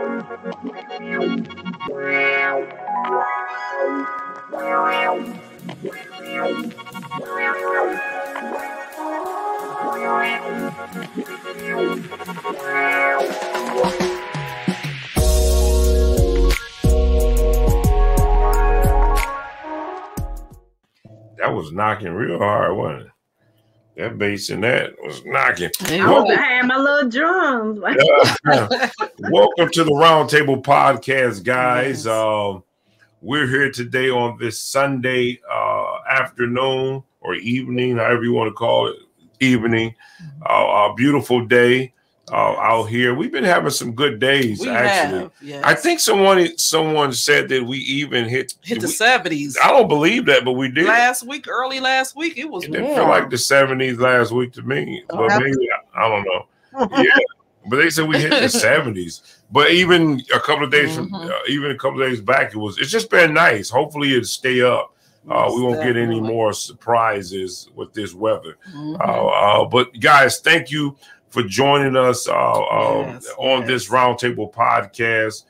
That was knocking real hard, wasn't it? That bass in that was knocking. I had my little drums. Welcome to the Roundtable Podcast, guys. Yes. We're here today on this Sunday afternoon or evening, however you want to call it, evening. A beautiful day out here. We've been having some good days, actually. Yes. I think someone said that we even hit the 70s. I don't believe that, but we did. Early last week, it was. It didn't feel like the 70s last week to me, but maybe I don't know. Yeah, but they said we hit the 70s. But even a couple of days back, it's just been nice. Hopefully, it'll stay up. We won't get any more surprises with this weather. But guys, thank you for joining us on this Roundtable Podcast.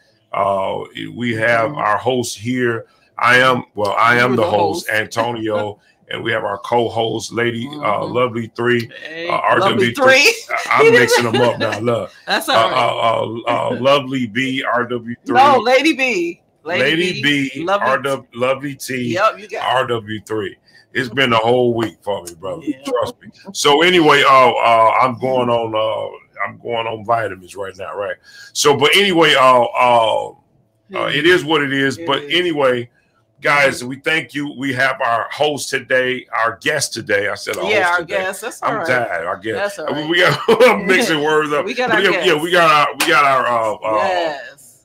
We have our host here. I am the host, Antonio, and we have our co-host, Lady Lovely 3, RW3. I'm mixing them up now. Look, that's all right. Lovely B, RW3. No, Lady B. Lady B, Lovely T, yep, you got RW3. It's been a whole week for me, brother. Yeah. Trust me. So anyway, I'm going on vitamins right now, right? So, but anyway, it is what it is. But anyway, guys, we thank you. We have our host today, our guest today. I said our guest. That's all right. I'm tired. Our guest. That's all right. We got mixing words up. We got our guest. Yeah, we got our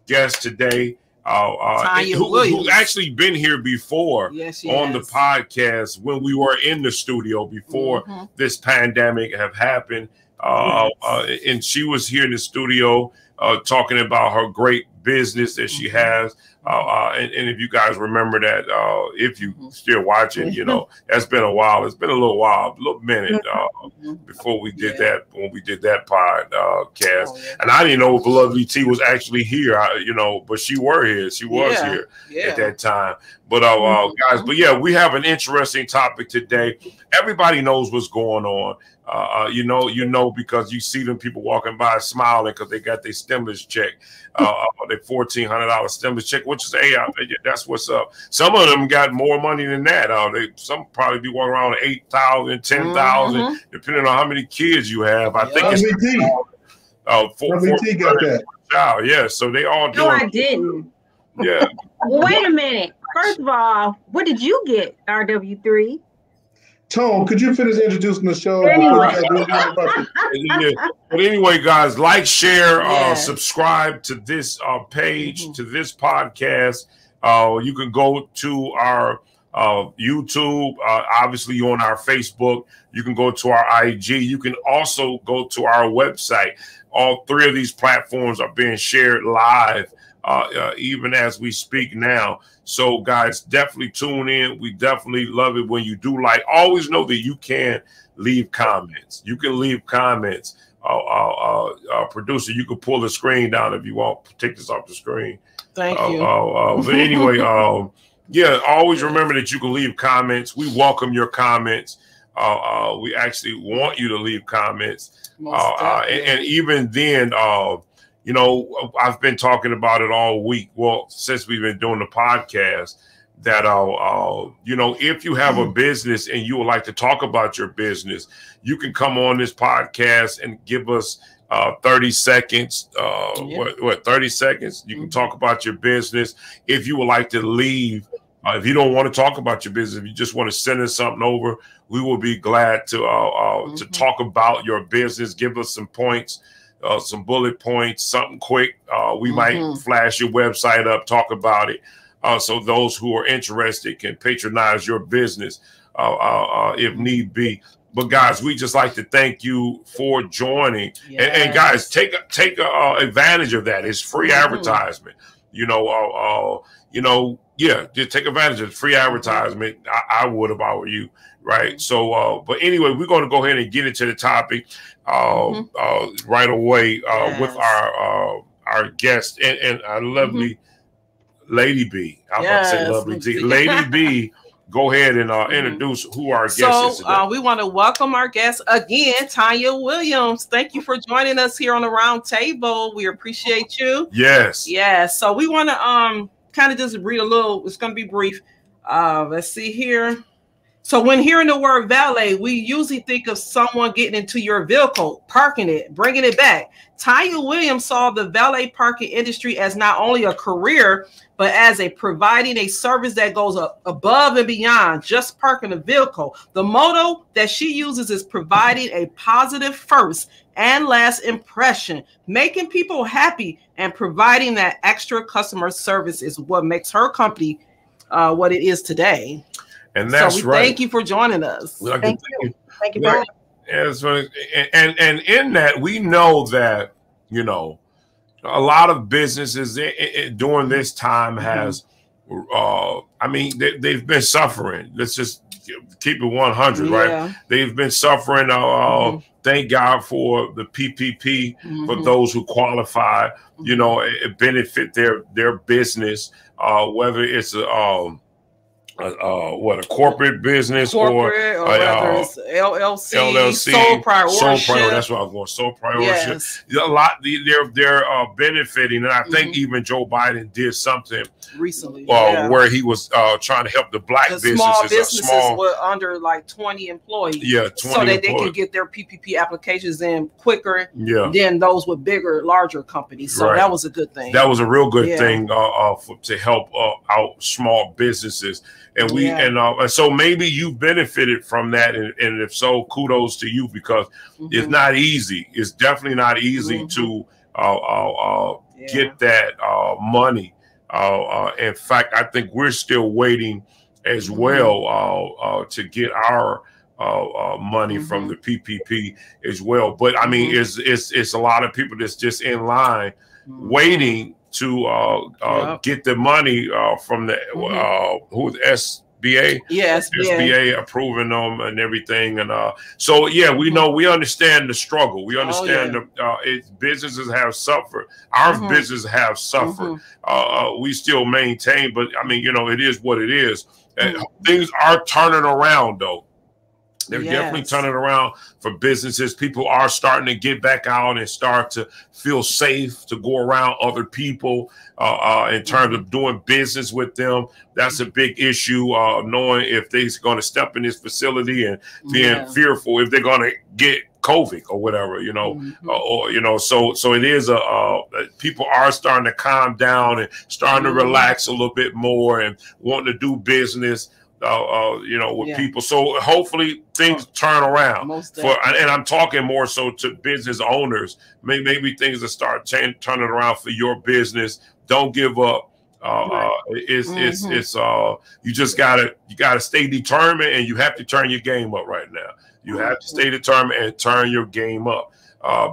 guest today. Who actually been here before on the podcast when we were in the studio before this pandemic have happened. And she was here in the studio talking about her great business that she has. And if you guys remember that, if you still watching, that's been a while. It's been a little minute before we did that, when we did that podcast. And I didn't know if Lovely T was actually here, but she was here at that time. But guys, we have an interesting topic today. Everybody knows what's going on. Because you see them people walking by smiling because they got their stimulus check, their $1,400 stimulus check, which is that's what's up. Some of them got more money than that. Some probably be walking around with $8,000, $10,000, depending on how many kids you have. I think it's WT got that. Child, yeah. So they all doing. No, I didn't. Yeah. Wait a minute. First of all, what did you get, RW3? Tone, could you finish introducing the show? But anyway, guys, like, share, subscribe to this page, to this podcast. You can go to our YouTube, obviously on our Facebook. You can go to our IG. You can also go to our website. All three of these platforms are being shared live, even as we speak now. So, guys, definitely tune in. We definitely love it when you do like. Always know that you can leave comments. You can leave comments. Producer, you can pull the screen down if you want. Take this off the screen. Thank you. But anyway, always remember that you can leave comments. We welcome your comments. We actually want you to leave comments. And even then, I've been talking about it all week. Well, since we've been doing the podcast, that if you have a business and you would like to talk about your business, you can come on this podcast and give us 30 seconds. 30 seconds? You can talk about your business. If you would like to leave, if you don't want to talk about your business, if you just want to send us something over, we will be glad to talk about your business. Give us some points. Some bullet points, something quick. We might flash your website up, talk about it. So those who are interested can patronize your business if need be. But guys, we just like to thank you for joining. And guys, take advantage of that. It's free advertisement. Just take advantage of free advertisement. I would if I were you. Right. So, but anyway, we're going to go ahead and get into the topic right away with our guest and our lovely Lady B. I'm about to say lovely D. Lady B. Go ahead and introduce who our guest is today. We want to welcome our guest again, Tonia Williams. Thank you for joining us here on the round table. We appreciate you. Yes. Yes. So we want to kind of just read a little. It's going to be brief. Let's see here. So when hearing the word valet, we usually think of someone getting into your vehicle, parking it, bringing it back. Tonia Williams saw the valet parking industry as not only a career, but as providing a service that goes above and beyond just parking a vehicle. The motto that she uses is providing a positive first and last impression, making people happy and providing that extra customer service is what makes her company what it is today. And that's right. Thank you for joining us. Thank you. Thank you very much. And in that, we know that, you know, a lot of businesses during this time has, I mean, they've been suffering. Let's just keep it 100, right? They've been suffering. Thank God for the PPP for those who qualify, you know, it benefit their business, whether it's a corporate business or whether it's LLC, sole proprietorship. That's what I was going. Sole proprietorship. Yes. A lot they're benefiting, and I think even Joe Biden did something recently where he was trying to help the black businesses, small businesses were under like 20 employees, 20 so that they can get their PPP applications in quicker than those with bigger, larger companies. So that was a good thing. That was a real good thing to help out small businesses. And we and so maybe you benefited from that, and if so, kudos to you, because it's not easy. It's definitely not easy to get that money. In fact, I think we're still waiting as well to get our money from the PPP as well. But I mean, it's a lot of people that's just in line waiting to get the money from the who's SBA? Yes, SBA approving them and everything. And so we know, we understand the struggle. We understand businesses have suffered. Our business have suffered. We still maintain, but I mean, you know, it is what it is. Things are turning around though. They're definitely turning around for businesses. People are starting to get back out and start to feel safe to go around other people in terms of doing business with them. That's a big issue, knowing if they're going to step in this facility and being fearful if they're going to get COVID or whatever, you know, or, you know, so it is people are starting to calm down and starting to relax a little bit more and wanting to do business. You know, with people. So hopefully things turn around and I'm talking more so to business owners. Maybe things will start turning around for your business. Don't give up. It's you just gotta stay determined, and you have to turn your game up right now. You have to stay determined and turn your game up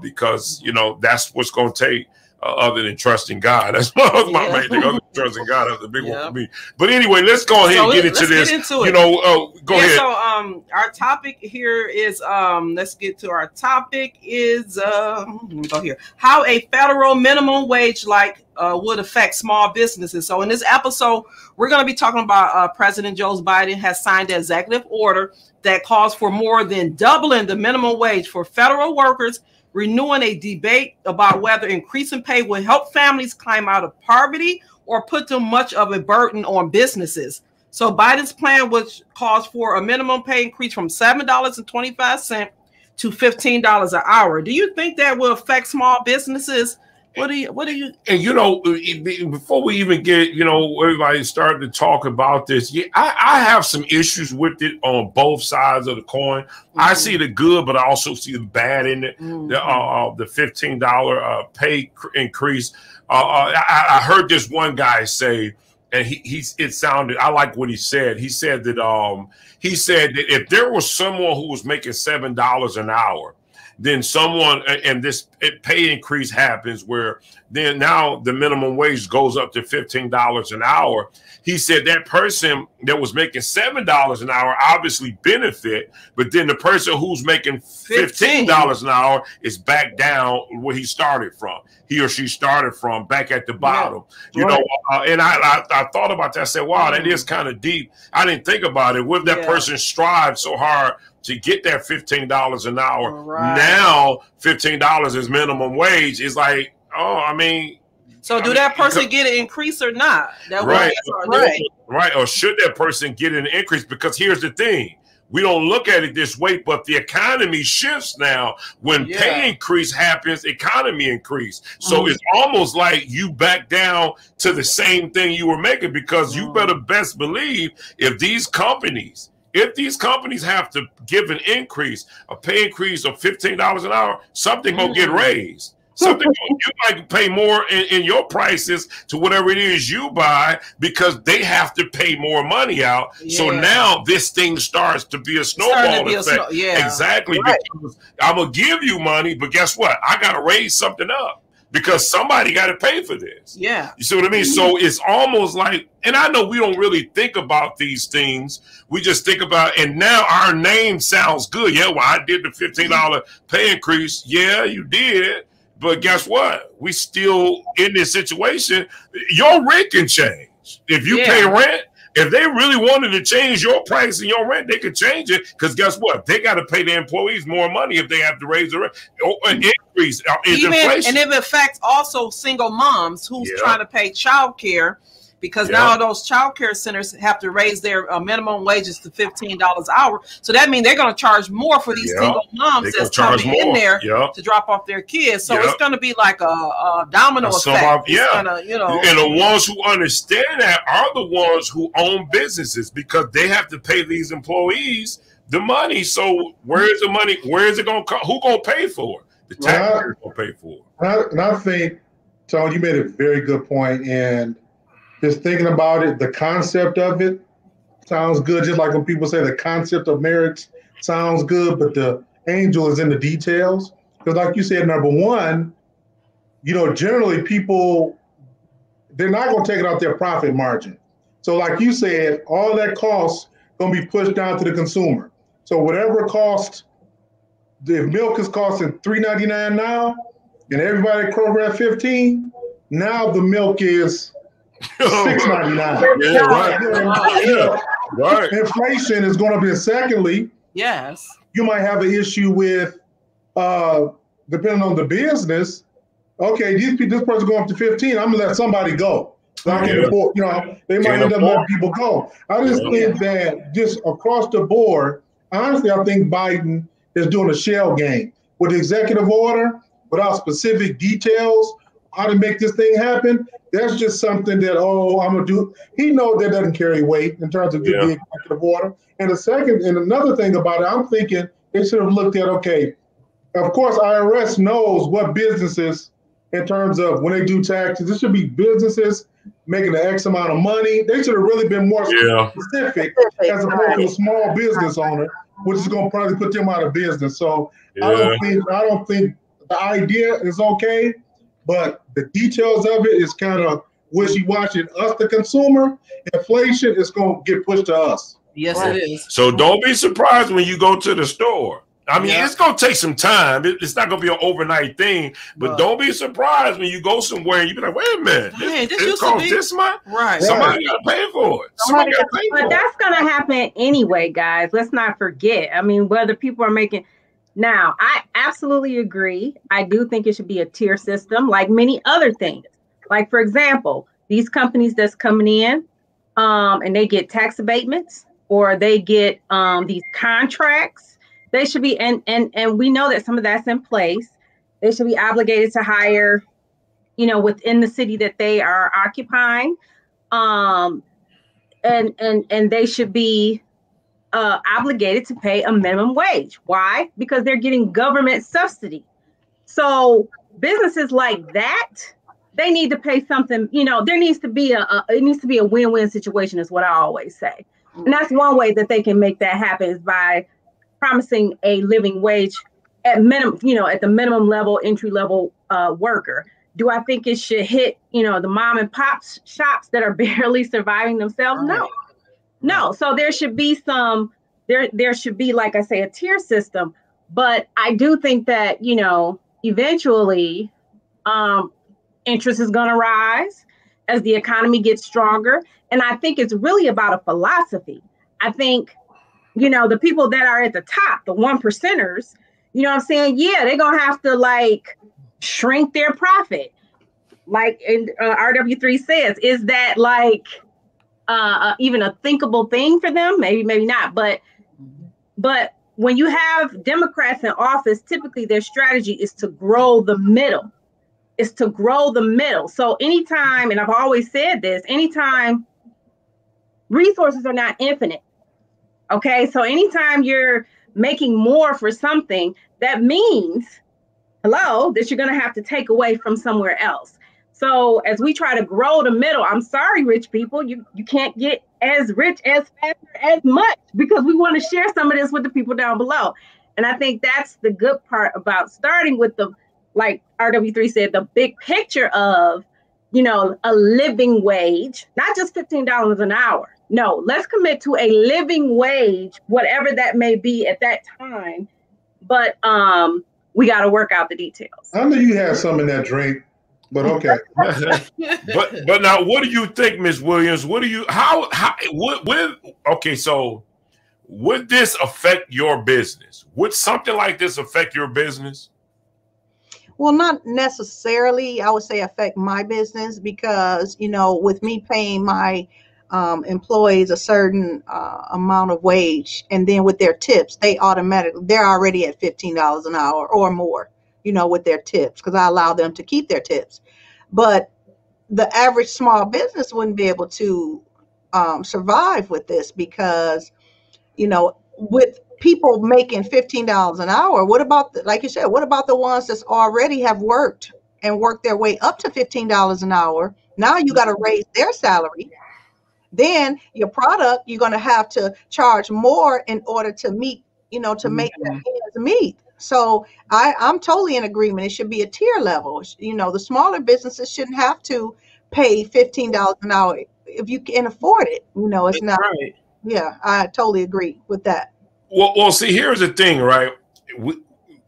because, you know, that's what's going to take. Other than trusting God, that's my main thing. Other than trusting God, that's a big one for me. But anyway, let's go ahead and get into this. You know, go ahead. So, our topic here is let's get to our topic is let me go here. How a federal minimum wage would affect small businesses. So, in this episode, we're going to be talking about President Joe Biden has signed an executive order that calls for more than doubling the minimum wage for federal workers, renewing a debate about whether increasing pay will help families climb out of poverty or put too much of a burden on businesses. So Biden's plan, which calls for a minimum pay increase from $7.25 to $15 an hour. Do you think that will affect small businesses? What do you? And you know, before we even get, you know, everybody started to talk about this, I have some issues with it on both sides of the coin. I see the good, but I also see the bad in it. The $15 pay increase. I heard this one guy say, and it sounded, I like what he said. He said that if there was someone who was making $7 an hour, then someone, and this pay increase happens where then now the minimum wage goes up to $15 an hour. He said that person that was making $7 an hour obviously benefit, but then the person who's making $15 an hour is back down where he started from. He or she started from back at the bottom. You know, and I thought about that. I said, wow, that is kind of deep. I didn't think about it. What if that person strived so hard to get that $15 an hour? Now $15 is minimum wage. It's like, oh, I mean, so do that person get an increase or not? That right. Or should that person get an increase? Because here's the thing. We don't look at it this way, but the economy shifts now. When pay increase happens, economy increase. So it's almost like you back down to the same thing you were making, because you better best believe if these companies have to give an increase, a pay increase of $15 an hour, something gonna get raised. Something you might pay more in your prices to whatever it is you buy, because they have to pay more money out. So now this thing starts to be a snowball effect. Exactly. Because I'm gonna give you money, but guess what? I gotta raise something up because somebody got to pay for this. You see what I mean? So it's almost like, and I know we don't really think about these things. We just think about, and now our name sounds good. Yeah, well, I did the $15 pay increase. Yeah, you did. But guess what? We still in this situation. Your rent can change. If you pay rent, if they really wanted to change your price and your rent, they could change it. Because guess what? They got to pay the employees more money if they have to raise the rent or an increase. Inflation. And it affects also single moms who's trying to pay child care. Because now those child care centers have to raise their minimum wages to $15 an hour. So that means they're going to charge more for these single moms that's coming in there to drop off their kids. So it's going to be like a domino effect. Gonna, you know, and the ones who understand that are the ones who own businesses, because they have to pay these employees the money. So where is the money? Where is it going to come? Who going to pay for it? The taxpayers going to pay for it. And I think, Tony, you made a very good point. And just thinking about it, the concept of it sounds good. Just like when people say the concept of marriage sounds good, but the angel is in the details. Because like you said, number one, you know, generally people, they're not going to take it out their profit margin. So like you said, all that cost going to be pushed down to the consumer. So whatever cost, if milk is costing $3.99 now, and everybody at Kroger at $15, now the milk is $6.99. Right. Inflation is going to be. And secondly, you might have an issue with, depending on the business. Okay, this person going up to 15. I'm gonna let somebody go. You know, they might end up letting people go. I just think that just across the board, honestly, I think Biden is doing a shell game with the executive order without specific details how to make this thing happen. That's just something that, I'm going to do. He knows that doesn't carry weight in terms of the executive order. And another thing about it, I'm thinking they should have looked at, okay, of course, IRS knows what businesses, in terms of when they do taxes, this should be businesses making an X amount of money. They should have really been more specific as opposed to a small business owner, which is going to probably put them out of business. So I don't think the idea is okay, but the details of it is kind of wishy-washy. Us, the consumer, inflation is going to get pushed to us. Yes, it is. So don't be surprised when you go to the store. I mean, it's going to take some time. It's not going to be an overnight thing, but don't be surprised when you go somewhere and you be like, wait a minute, this costs this much? Right. Somebody got to pay for it. But that's going to happen anyway, guys. Let's not forget. I mean, whether people are making... Now, I absolutely agree. I do think it should be a tier system like many other things. Like, for example, these companies that's coming in and they get tax abatements or they get these contracts, they should be, and we know that some of that's in place. They should be obligated to hire, you know, within the city that they are occupying. And they should be obligated to pay a minimum wage. Why? Because they're getting government subsidy. So businesses like that, they need to pay something. You know, there needs to be it needs to be a win-win situation, is what I always say. And that's one way that they can make that happen, is by promising a living wage at minimum, you know, at the minimum level, entry level worker. Do I think it should hit, the mom and pop shops that are barely surviving themselves? No. No. So there should be there should be, like I say, a tier system. But I do think that, eventually interest is going to rise as the economy gets stronger. And I think it's really about a philosophy. I think, the people that are at the top, the 1%ers, you know what I'm saying? Yeah, they're going to have to shrink their profit. Like RW3 says, is that even a thinkable thing for them? Maybe, maybe not. But when you have Democrats in office, typically their strategy is to grow the middle. It's to grow the middle. So anytime, and I've always said this, anytime resources are not infinite. Okay, so anytime you're making more for something, that means, that you're going to have to take away from somewhere else. So as we try to grow the middle, I'm sorry, rich people, you can't get as rich, as fast, as much, because we want to share some of this with the people down below. And I think that's the good part about starting with like RW3 said, the big picture of, a living wage, not just $15 an hour. No, let's commit to a living wage, whatever that may be at that time. But we got to work out the details. I know you have some in that drink, but okay. but now, what do you think, Ms. Williams? What do you okay? So, would this affect your business? Would something like this affect your business? Well, not necessarily. I would say affect my business because, with me paying my employees a certain amount of wage, and then with their tips, they're already at $15 an hour or more, with their tips, because I allow them to keep their tips. But the average small business wouldn't be able to survive with this because, with people making $15 an hour, what about, like you said, what about the ones that already have worked their way up to $15 an hour? Now you got to raise their salary. Then your product, you're going to have to charge more in order to meet, to make the ends meet. So I'm totally in agreement. It should be a tier level. The smaller businesses shouldn't have to pay $15 an hour if you can afford it. It's not. Right. Yeah, I totally agree with that. Well, see, here's the thing, right?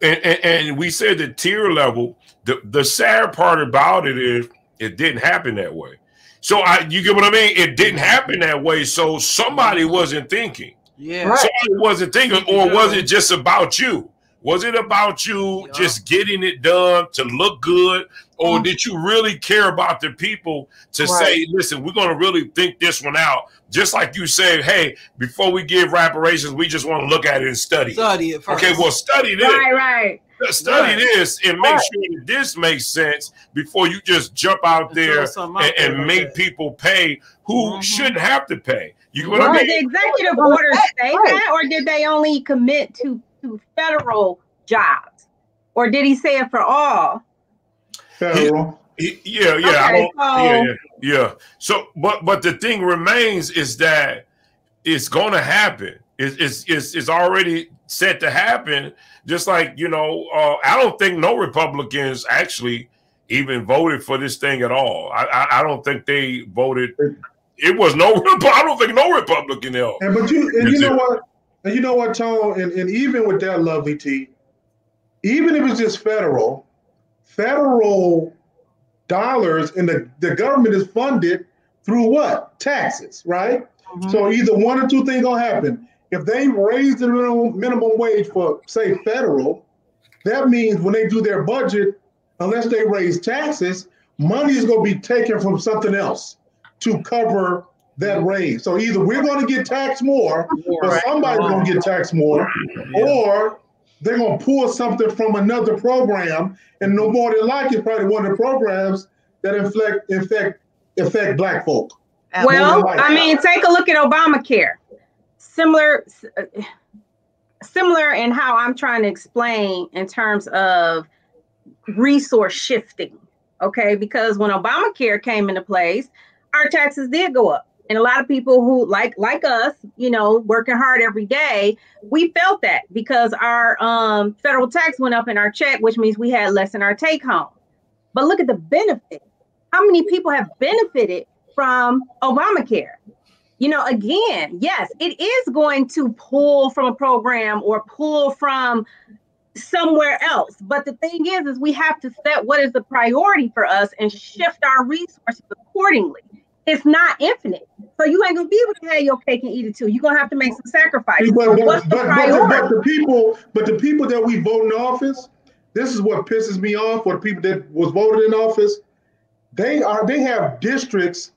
And we said the tier level. The sad part about it is it didn't happen that way. So you get what I mean? It didn't happen that way. So somebody wasn't thinking. Yeah. Right. Somebody wasn't thinking, or was it just about you? Was it about you just getting it done to look good? Or did you really care about the people to say, listen, we're going to really think this one out? Just like you said, hey, before we give reparations, we just want to look at it and study it first. Okay, well, study this. Right. Study this and make sure that this makes sense before you just jump out there and make people pay who shouldn't have to pay. You know what I mean? Did the executive order say that, or did they only commit to federal jobs, or did he say it for all? Federal. Yeah. So, but the thing remains is that it's going to happen. It's already set to happen. Just like, I don't think no Republicans actually even voted for this thing at all. I don't think they voted. It was I don't think no Republican helped. But you know what? And you know what, Tone? And even with that, Lovely T, even if it's just federal dollars, and the government is funded through what? Taxes, right? Mm-hmm. So either one or two things gonna happen. If they raise the minimum wage for, say, federal, that means when they do their budget, unless they raise taxes, money is going to be taken from something else to cover that raise. So either we're going to get taxed more, or somebody's going to get taxed more, or they're going to pull something from another program, and no more than likely, probably one of the programs that affect Black folk. Well, I mean, take a look at Obamacare. Similar in how I'm trying to explain in terms of resource shifting, okay? Because when Obamacare came into place, our taxes did go up. And a lot of people who like us, working hard every day, we felt that because our federal tax went up in our check, which means we had less in our take home. But look at the benefit. How many people have benefited from Obamacare? You know, again, yes, it is going to pull from a program or pull from somewhere else. But the thing is we have to set what is the priority for us and shift our resources accordingly. It's not infinite. So you ain't gonna be able to have your cake and eat it too. You're gonna have to make some sacrifices. But the people that we vote in office, this is what pisses me off. For the people that was voted in office, they have districts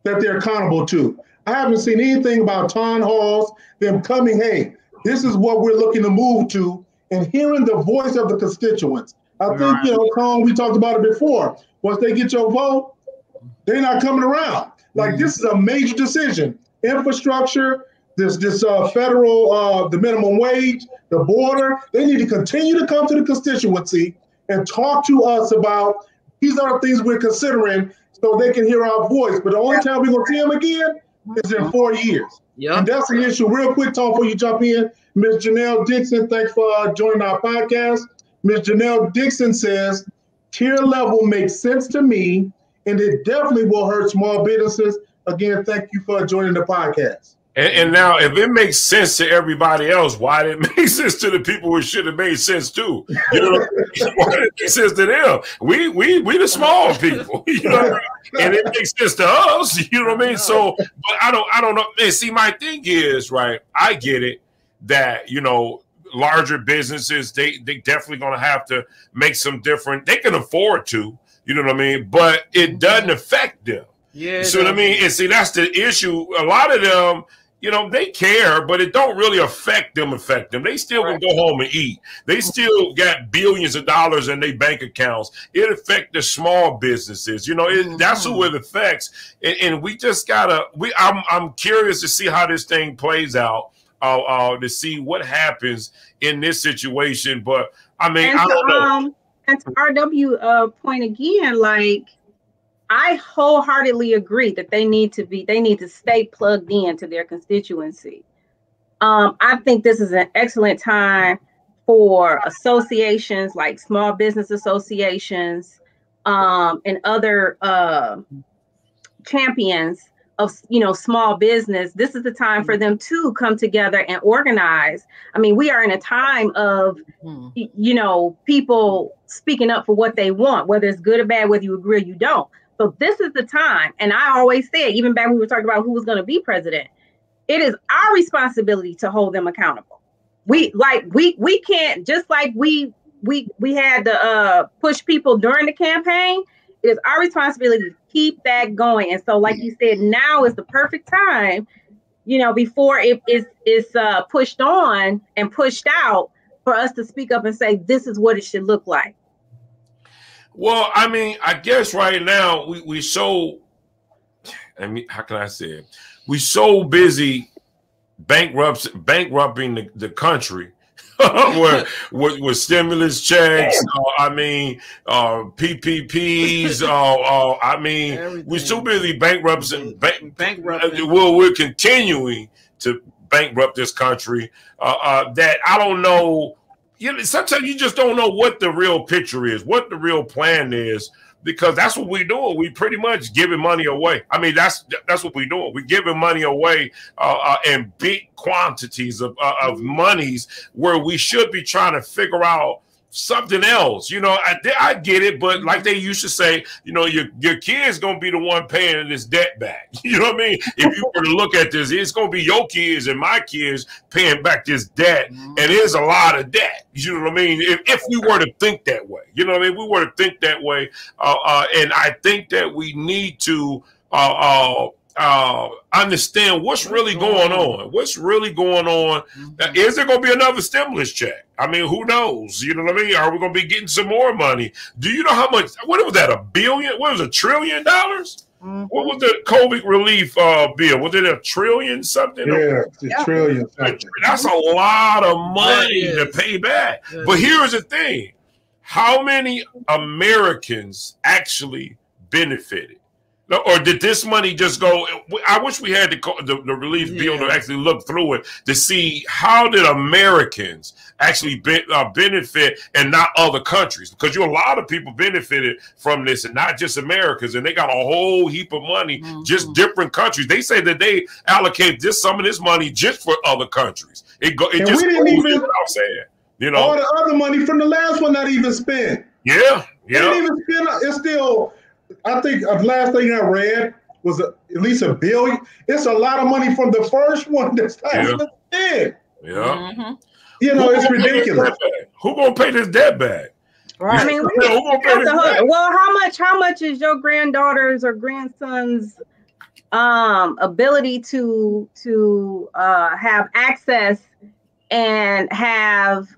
that they're accountable to. I haven't seen anything about town halls, them coming, hey, this is what we're looking to move to, and hearing the voice of the constituents. I think, you know, Tom, we talked about it before. Once they get your vote, they're not coming around. Like, this is a major decision. Infrastructure, this federal, the minimum wage, the border, they need to continue to come to the constituency and talk to us about these are the things we're considering so they can hear our voice. But the only time we're going to see them again is in 4 years. Yep. And that's an issue. Real quick, Tom, before you jump in, Ms. Janelle Dixon, thanks for joining our podcast. Ms. Janelle Dixon says, tier level makes sense to me, and it definitely will hurt small businesses. Again, thank you for joining the podcast. And now, if it makes sense to everybody else, why did it make sense to the people who should have made sense too? You know, why did it make sense to them? We the small people, you know, and it makes sense to us. You know what I mean? So, but I don't know. And see, my thing is, right, I get it that, you know, larger businesses, they definitely going to have to make some different. They can afford to, you know what I mean? But it doesn't affect them. Yeah. So what I mean? And see, that's the issue. A lot of them, you know, they care, but it don't really affect them. They still can go home and eat. They still got billions of dollars in their bank accounts. It affects the small businesses. You know, that's who it affects. And we just gotta. I'm curious to see how this thing plays out. To see what happens in this situation. But I mean, I don't know. And to RW point again, like, I wholeheartedly agree that they need to stay plugged in to their constituency. I think this is an excellent time for associations like small business associations and other champions of, you know, small business. This is the time for them to come together and organize. I mean, we are in a time of, you know, people speaking up for what they want, whether it's good or bad, whether you agree or you don't. So this is the time. And I always said, even back when we were talking about who was going to be president, it is our responsibility to hold them accountable. We can't, just like we had to push people during the campaign. It is our responsibility to keep that going. And so, like you said, now is the perfect time, you know, before it is pushed on and pushed out, for us to speak up and say, this is what it should look like. Well, I mean, I guess right now we so, I mean, how can I say it? We so busy bankrupting the country with stimulus checks. I mean, PPPs. I mean, everything. We're so busy bankrupting. Well, we're continuing to bankrupt this country. That I don't know. You know, sometimes you just don't know what the real picture is, what the real plan is, because that's what we're doing. We pretty much giving money away. I mean, that's what we're doing. We're giving money away in big quantities of monies, where we should be trying to figure out something else. You know, I get it, but like they used to say, you know, your kid's gonna be the one paying this debt back. You know what I mean? If you were to look at this, it's gonna be your kids and my kids paying back this debt, and it's a lot of debt. You know what I mean? If we were to think that way, you know what I mean? We were to think that way, and I think that we need to understand what's really going on. What's really going on? Is there going to be another stimulus check? I mean, who knows? You know what I mean? Are we going to be getting some more money? Do you know how much? What was that? $1 billion? What was it? $1 trillion? What was the COVID relief bill? Was it $1 trillion something? Yeah, $1 trillion. That's a lot of money to pay back. But here's the thing: how many Americans actually benefited? No, or did this money just go? I wish we had the relief bill to actually look through it to see how did Americans actually benefit and not other countries, because a lot of people benefited from this and not just Americans, and they got a whole heap of money, just different countries. They say that they allocate some of this money just for other countries. It just we didn't even without saying, you know, all the other money from the last one not even spent. Yeah. They didn't even spend. It's still. I think the last thing I read was at least $1 billion. It's a lot of money from the first one that's not even spent. Yeah. You know, it's ridiculous. Who gonna pay this debt back? Right. I mean, who gonna pay this debt? Well, how much is your granddaughter's or grandson's ability to have access and have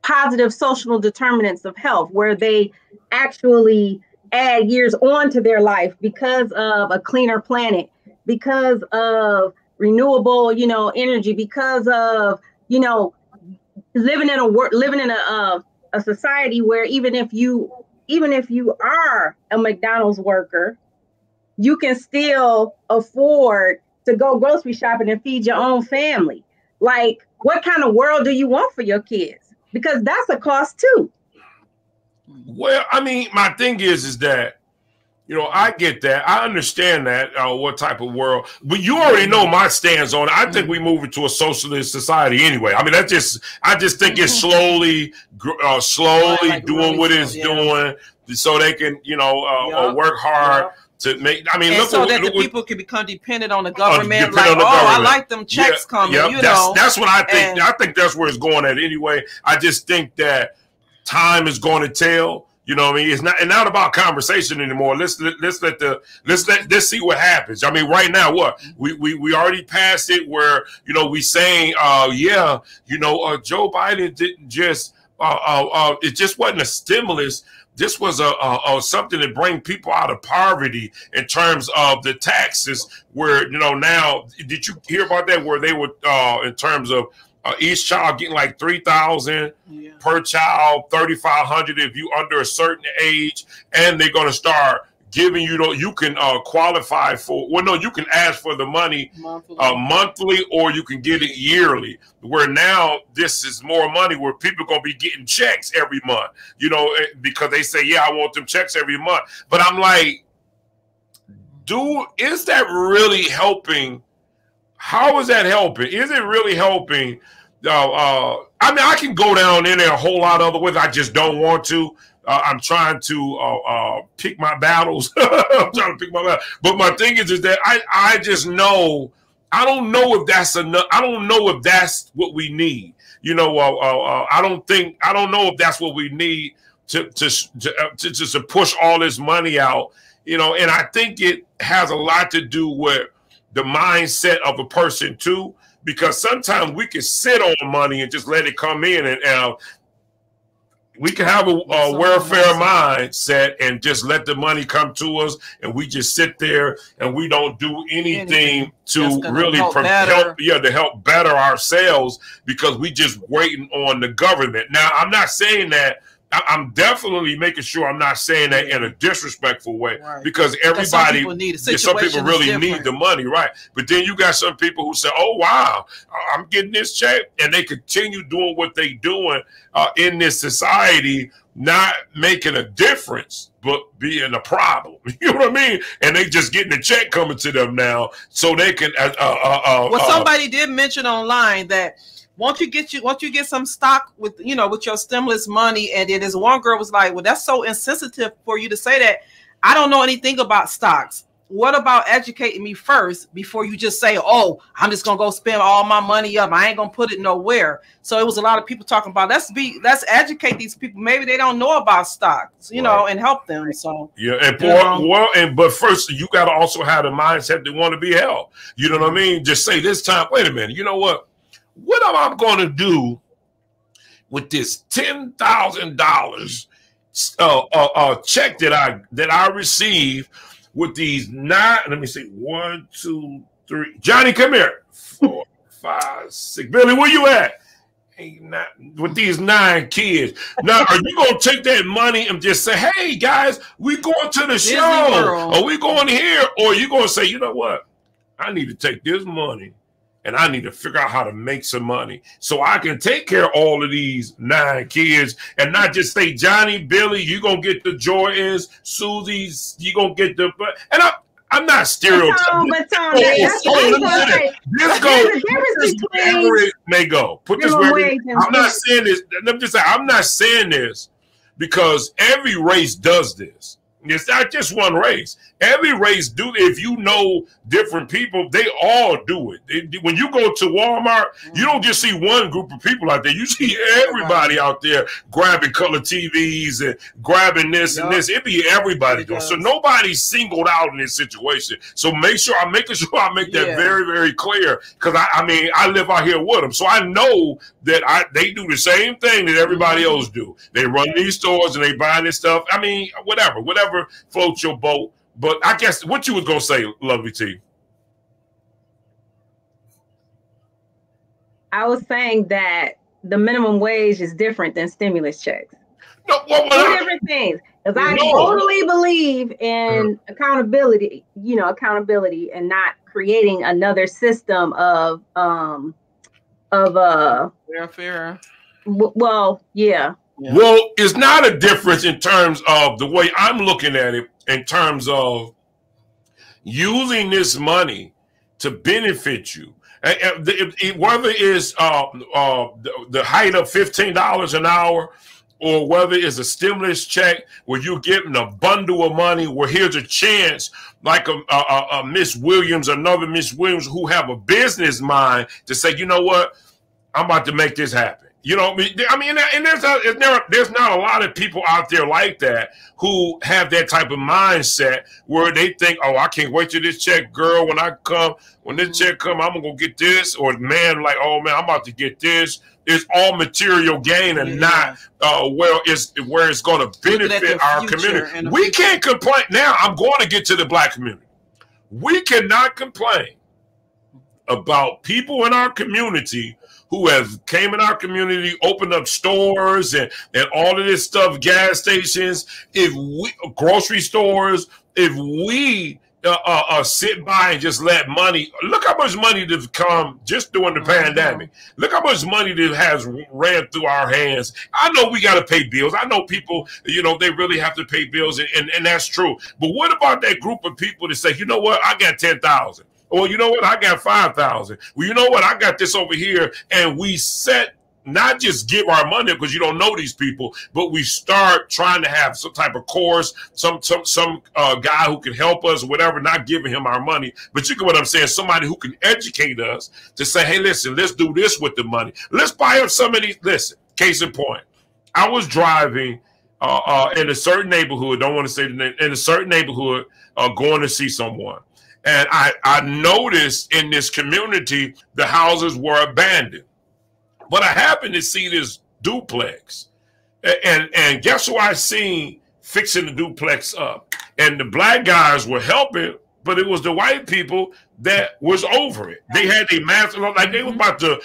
positive social determinants of health, where they actually add years on to their life because of a cleaner planet, because of renewable, energy, because of, living in a society where even if you are a McDonald's worker, you can still afford to go grocery shopping and feed your own family. Like, what kind of world do you want for your kids? Because that's a cost too. Well, I mean, my thing is that, I get that. I understand that, what type of world. But you already know my stance on it. I think we move into a socialist society anyway. I mean, I just think it's slowly doing what it's doing so they can, work hard to make. I mean, look, so that the people can become dependent on the government. I like them checks coming. That's what I think. I think that's where it's going at anyway. I just think that time is going to tell. You know what I mean? It's not about conversation anymore. Let's see what happens. I mean, right now, what we already passed it where, we saying, Joe Biden didn't just, it just wasn't a stimulus. This was a something to bring people out of poverty in terms of the taxes where, now, did you hear about that? Where they would, in terms of, each child getting like $3,000 per child, $3,500 if you under a certain age, and they're going to start giving you can qualify for. Well, no, you can ask for the money monthly, or you can get it yearly. Where now this is more money, where people are going to be getting checks every month. Because they say, I want them checks every month. But I'm like, is that really helping? How is that helping? Is it really helping? I mean, I can go down in there a whole lot of other ways. I just don't want to. I'm trying to pick my battles. I'm trying to pick my battles. But my thing is that I just know, I don't know if that's enough. I don't know if that's what we need. I don't know if that's what we need to push all this money out. And I think it has a lot to do with the mindset of a person too, because sometimes we can sit on money and just let it come in, and we can have a welfare mindset and just let the money come to us, and we just sit there and we don't do anything to really help better ourselves, because we just waiting on the government. Now, I'm not saying that. I'm definitely making sure I'm not saying that in a disrespectful way, because everybody, some people really need the money, right? But then you got some people who say, "Oh wow, I'm getting this check," and they continue doing what they doing in this society, not making a difference, but being a problem. You know what I mean? And they just getting a check coming to them now, so they can. Somebody did mention online that. Once you get some stock with your stimulus money, and then this one girl was like, well, that's so insensitive for you to say that. I don't know anything about stocks. What about educating me first before you just say, oh, I'm just gonna go spend all my money up. I ain't gonna put it nowhere. So it was a lot of people talking about let's educate these people. Maybe they don't know about stocks, and help them. So but first you gotta also have the mindset they want to be helped. You know what I mean? Just say this time, wait a minute, you know what? What am I going to do with this $10,000 check that I receive with these 9? Let me see, 1, 2, 3. Johnny, come here. 4, 5, 6. Billy, where you at? with these 9 kids. Now, are you going to take that money and just say, hey, guys, we going to the show, or we going here? Or are you going to say, you know what? I need to take this money and I need to figure out how to make some money so I can take care of all of these 9 kids and not just say, Johnny, Billy, you going to get the Jordans, Susie's, you going to get the, and I'm not stereotyping. But Tom, this may go. Put this where I'm not saying this. Let me just say, I'm not saying this because every race does this. It's not just one race. Every race do. If you know different people, they all do it. When you go to Walmart, you don't just see one group of people out there. You see everybody out there grabbing color TVs and grabbing this and this. It be everybody doing. So nobody's singled out in this situation. So I'm making sure I make that very, very clear. Because I mean, I live out here with them, so I know that they do the same thing that everybody else do. They run these stores and they buy this stuff. I mean, whatever floats your boat. But I guess what you was gonna say, Lovely T. I was saying that the minimum wage is different than stimulus checks. No, two different things. Because I totally believe in accountability, and not creating another system of fair. Well, yeah. Well, it's not a difference in terms of the way I'm looking at it, in terms of using this money to benefit you. Whether it's the height of $15 an hour, or whether it's a stimulus check where you're getting a bundle of money, where here's a chance, like a Miss Williams, another Miss Williams, who have a business mind to say, you know what, I'm about to make this happen. You know, I mean, and there's not a lot of people out there like that who have that type of mindset where they think, oh, I can't wait till this check, girl. When this check come, I'm gonna go get this. Or man, like, oh man, I'm about to get this. It's all material gain and not where it's going to benefit our community. We can't complain. Now I'm going to get to the Black community. We cannot complain about people in our community who have came in our community, opened up stores and all of this stuff, gas stations, grocery stores, if we sit by and just let money, look how much money that's come just during the pandemic. Look how much money that has ran through our hands. I know we got to pay bills. I know people, they really have to pay bills, and that's true. But what about that group of people that say, you know what, I got 10,000. Or you know what, I got 5,000. Well, you know what, I got this over here, and we not just give our money because you don't know these people, but we start trying to have some type of course, some guy who can help us, whatever, not giving him our money. But you get what I'm saying, somebody who can educate us to say, hey, listen, let's do this with the money. Let's buy up some of these. Listen, case in point, I was driving in a certain neighborhood, don't want to say the name, in a certain neighborhood, going to see someone. And I noticed in this community, the houses were abandoned. But I happened to see this duplex. And guess who I seen fixing the duplex up? And the Black guys were helping, but it was the white people that was over it. They had a massive, like they were about to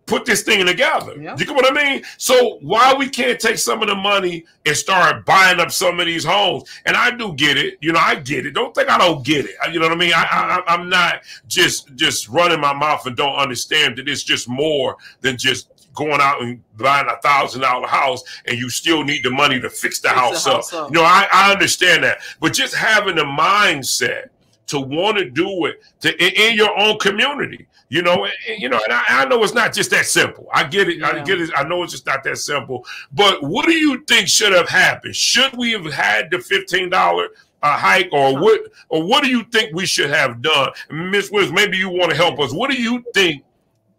put this thing together. Yeah. You get what I mean? So why we can't take some of the money and start buying up some of these homes? And I do get it. I get it. Don't think I don't get it. You know what I mean? I'm not just running my mouth and don't understand that it's just more than just going out and buying a $1,000 house and you still need the money to fix the house up. I understand that. But just having the mindset to want to do it in your own community. And I know it's not just that simple. I get it. Yeah. I get it. I know it's just not that simple. But what do you think should have happened? Should we have had the $15 hike, or what do you think we should have done? Ms. Williams, maybe you want to help us. What do you think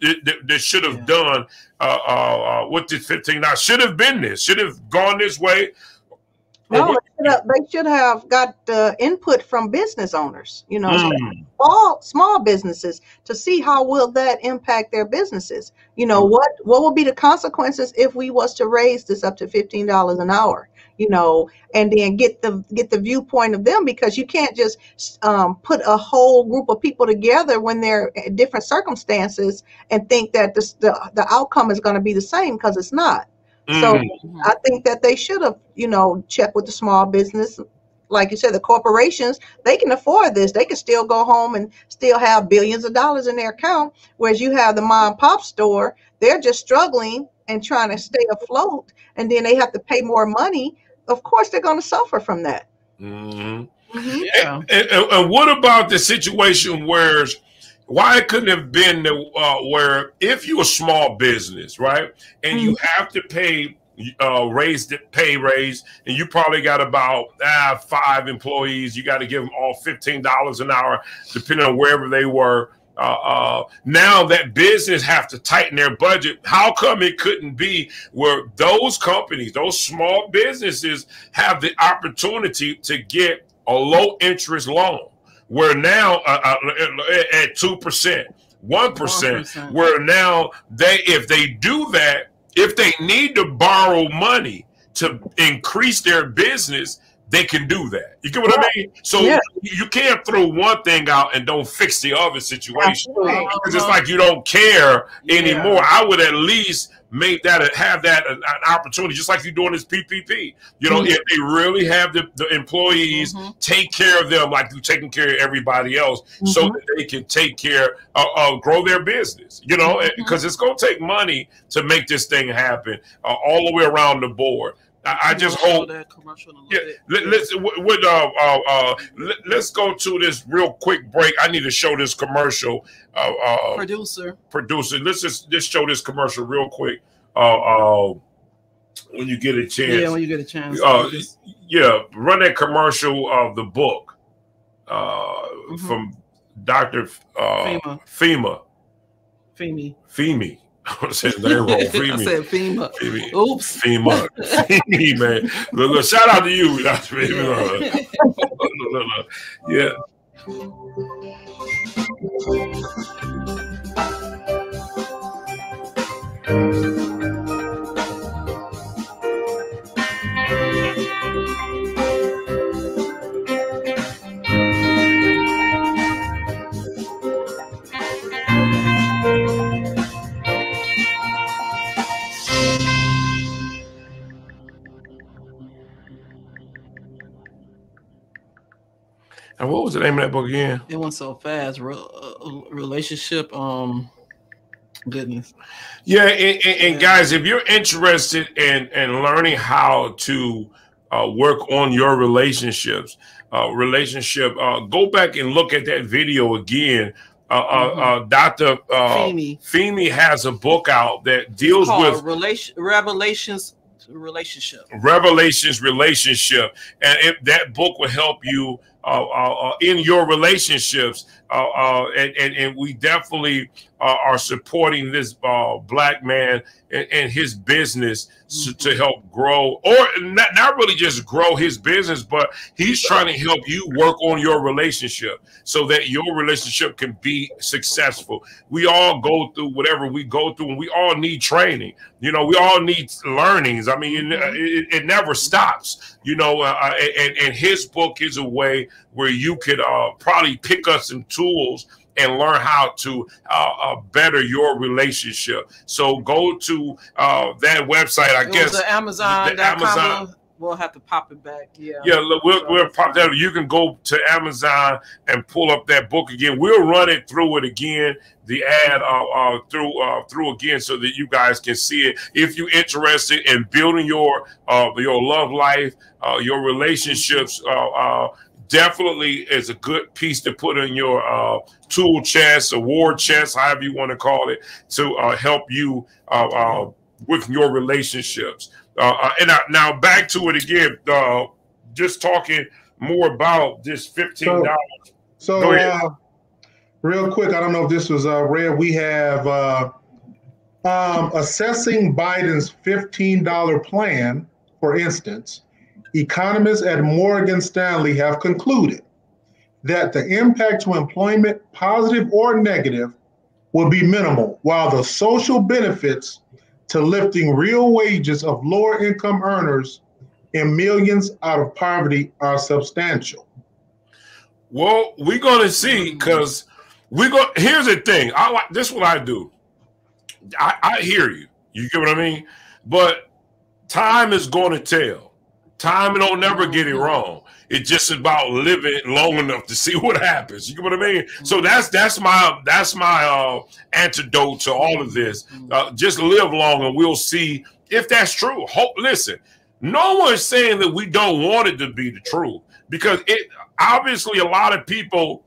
that should have done with this $15? Should have been this? Should have gone this way? No, they should have got input from business owners, small businesses, to see how will that impact their businesses. What will be the consequences if we was to raise this up to $15 an hour? and then get the viewpoint of them, because you can't just put a whole group of people together when they're in different circumstances and think that the outcome is going to be the same, because it's not. So I think that they should have, checked with the small business. Like you said, the corporations, they can afford this. They can still go home and still have billions of dollars in their account. Whereas you have the mom and pop store, they're just struggling and trying to stay afloat. And then they have to pay more money. Of course, they're going to suffer from that. Yeah. And what about the situation where, why it couldn't have been where if you're a small business, right, and you have to pay pay raise, and you probably got about 5 employees, you got to give them all $15 an hour, depending on wherever they were. Now that business have to tighten their budget. How come it couldn't be where those companies, those small businesses, have the opportunity to get a low interest loan, where now at 2%, 1%, where now if they do that, if they need to borrow money to increase their business, they can do that. You get what I mean? So you can't throw one thing out and don't fix the other situation. Because it's like you don't care anymore. I would at least make that have that an opportunity, just like you're doing this PPP. If they really have the employees take care of them like you're taking care of everybody else, so that they can take care of grow their business. Because it's going to take money to make this thing happen all the way around the board. I just hope. Let's go to this real quick break. I need to show this commercial. Producer. Let's just show this commercial real quick. When you get a chance. Yeah, when you get a chance. Run that commercial of the book from Dr. Femi. I said name wrong. Femi. I said FEMA. Femi. Oops. FEMA. Femi, man. Look, shout out to you, Dr. Femi. Yeah. And what was the name of that book again? It went so fast. Relationship business. Yeah, and guys, if you're interested in learning how to work on your relationships, go back and look at that video again. Dr. Femi has a book out that deals with Revelations, and that book will help you in your relationships, and we definitely are supporting this black man and his business to help grow, or not really just grow his business, but he's trying to help you work on your relationship so that your relationship can be successful. We all go through whatever we go through, and we all need training. We all need learnings. I mean, it never stops. And his book is a way where you could probably pick up some tools and learn how to better your relationship. So go to that website. I guess Amazon.com. We'll have to pop it back. We'll pop that. You can go to Amazon and pull up that book again. We'll run it through it again, the ad through again, so that you guys can see it. If you're interested in building your love life, your relationships, definitely is a good piece to put in your tool chest, award chest, however you want to call it, to help you with your relationships. And now back to it again, just talking more about this $15. So real quick, I don't know if this was read. We have assessing Biden's $15 plan, for instance. Economists at Morgan Stanley have concluded that the impact to employment, positive or negative, will be minimal, while the social benefits to lifting real wages of lower income earners and millions out of poverty are substantial. Well, we're going to see, because here's the thing. This is what I do. I hear you. You get what I mean? But time is going to tell. Time don't never get it wrong. It's just about living long enough to see what happens. You get what I mean? So that's my antidote to all of this. Just live long, and we'll see if that's true. Listen, no one's saying that we don't want it to be the truth, because it obviously a lot of people,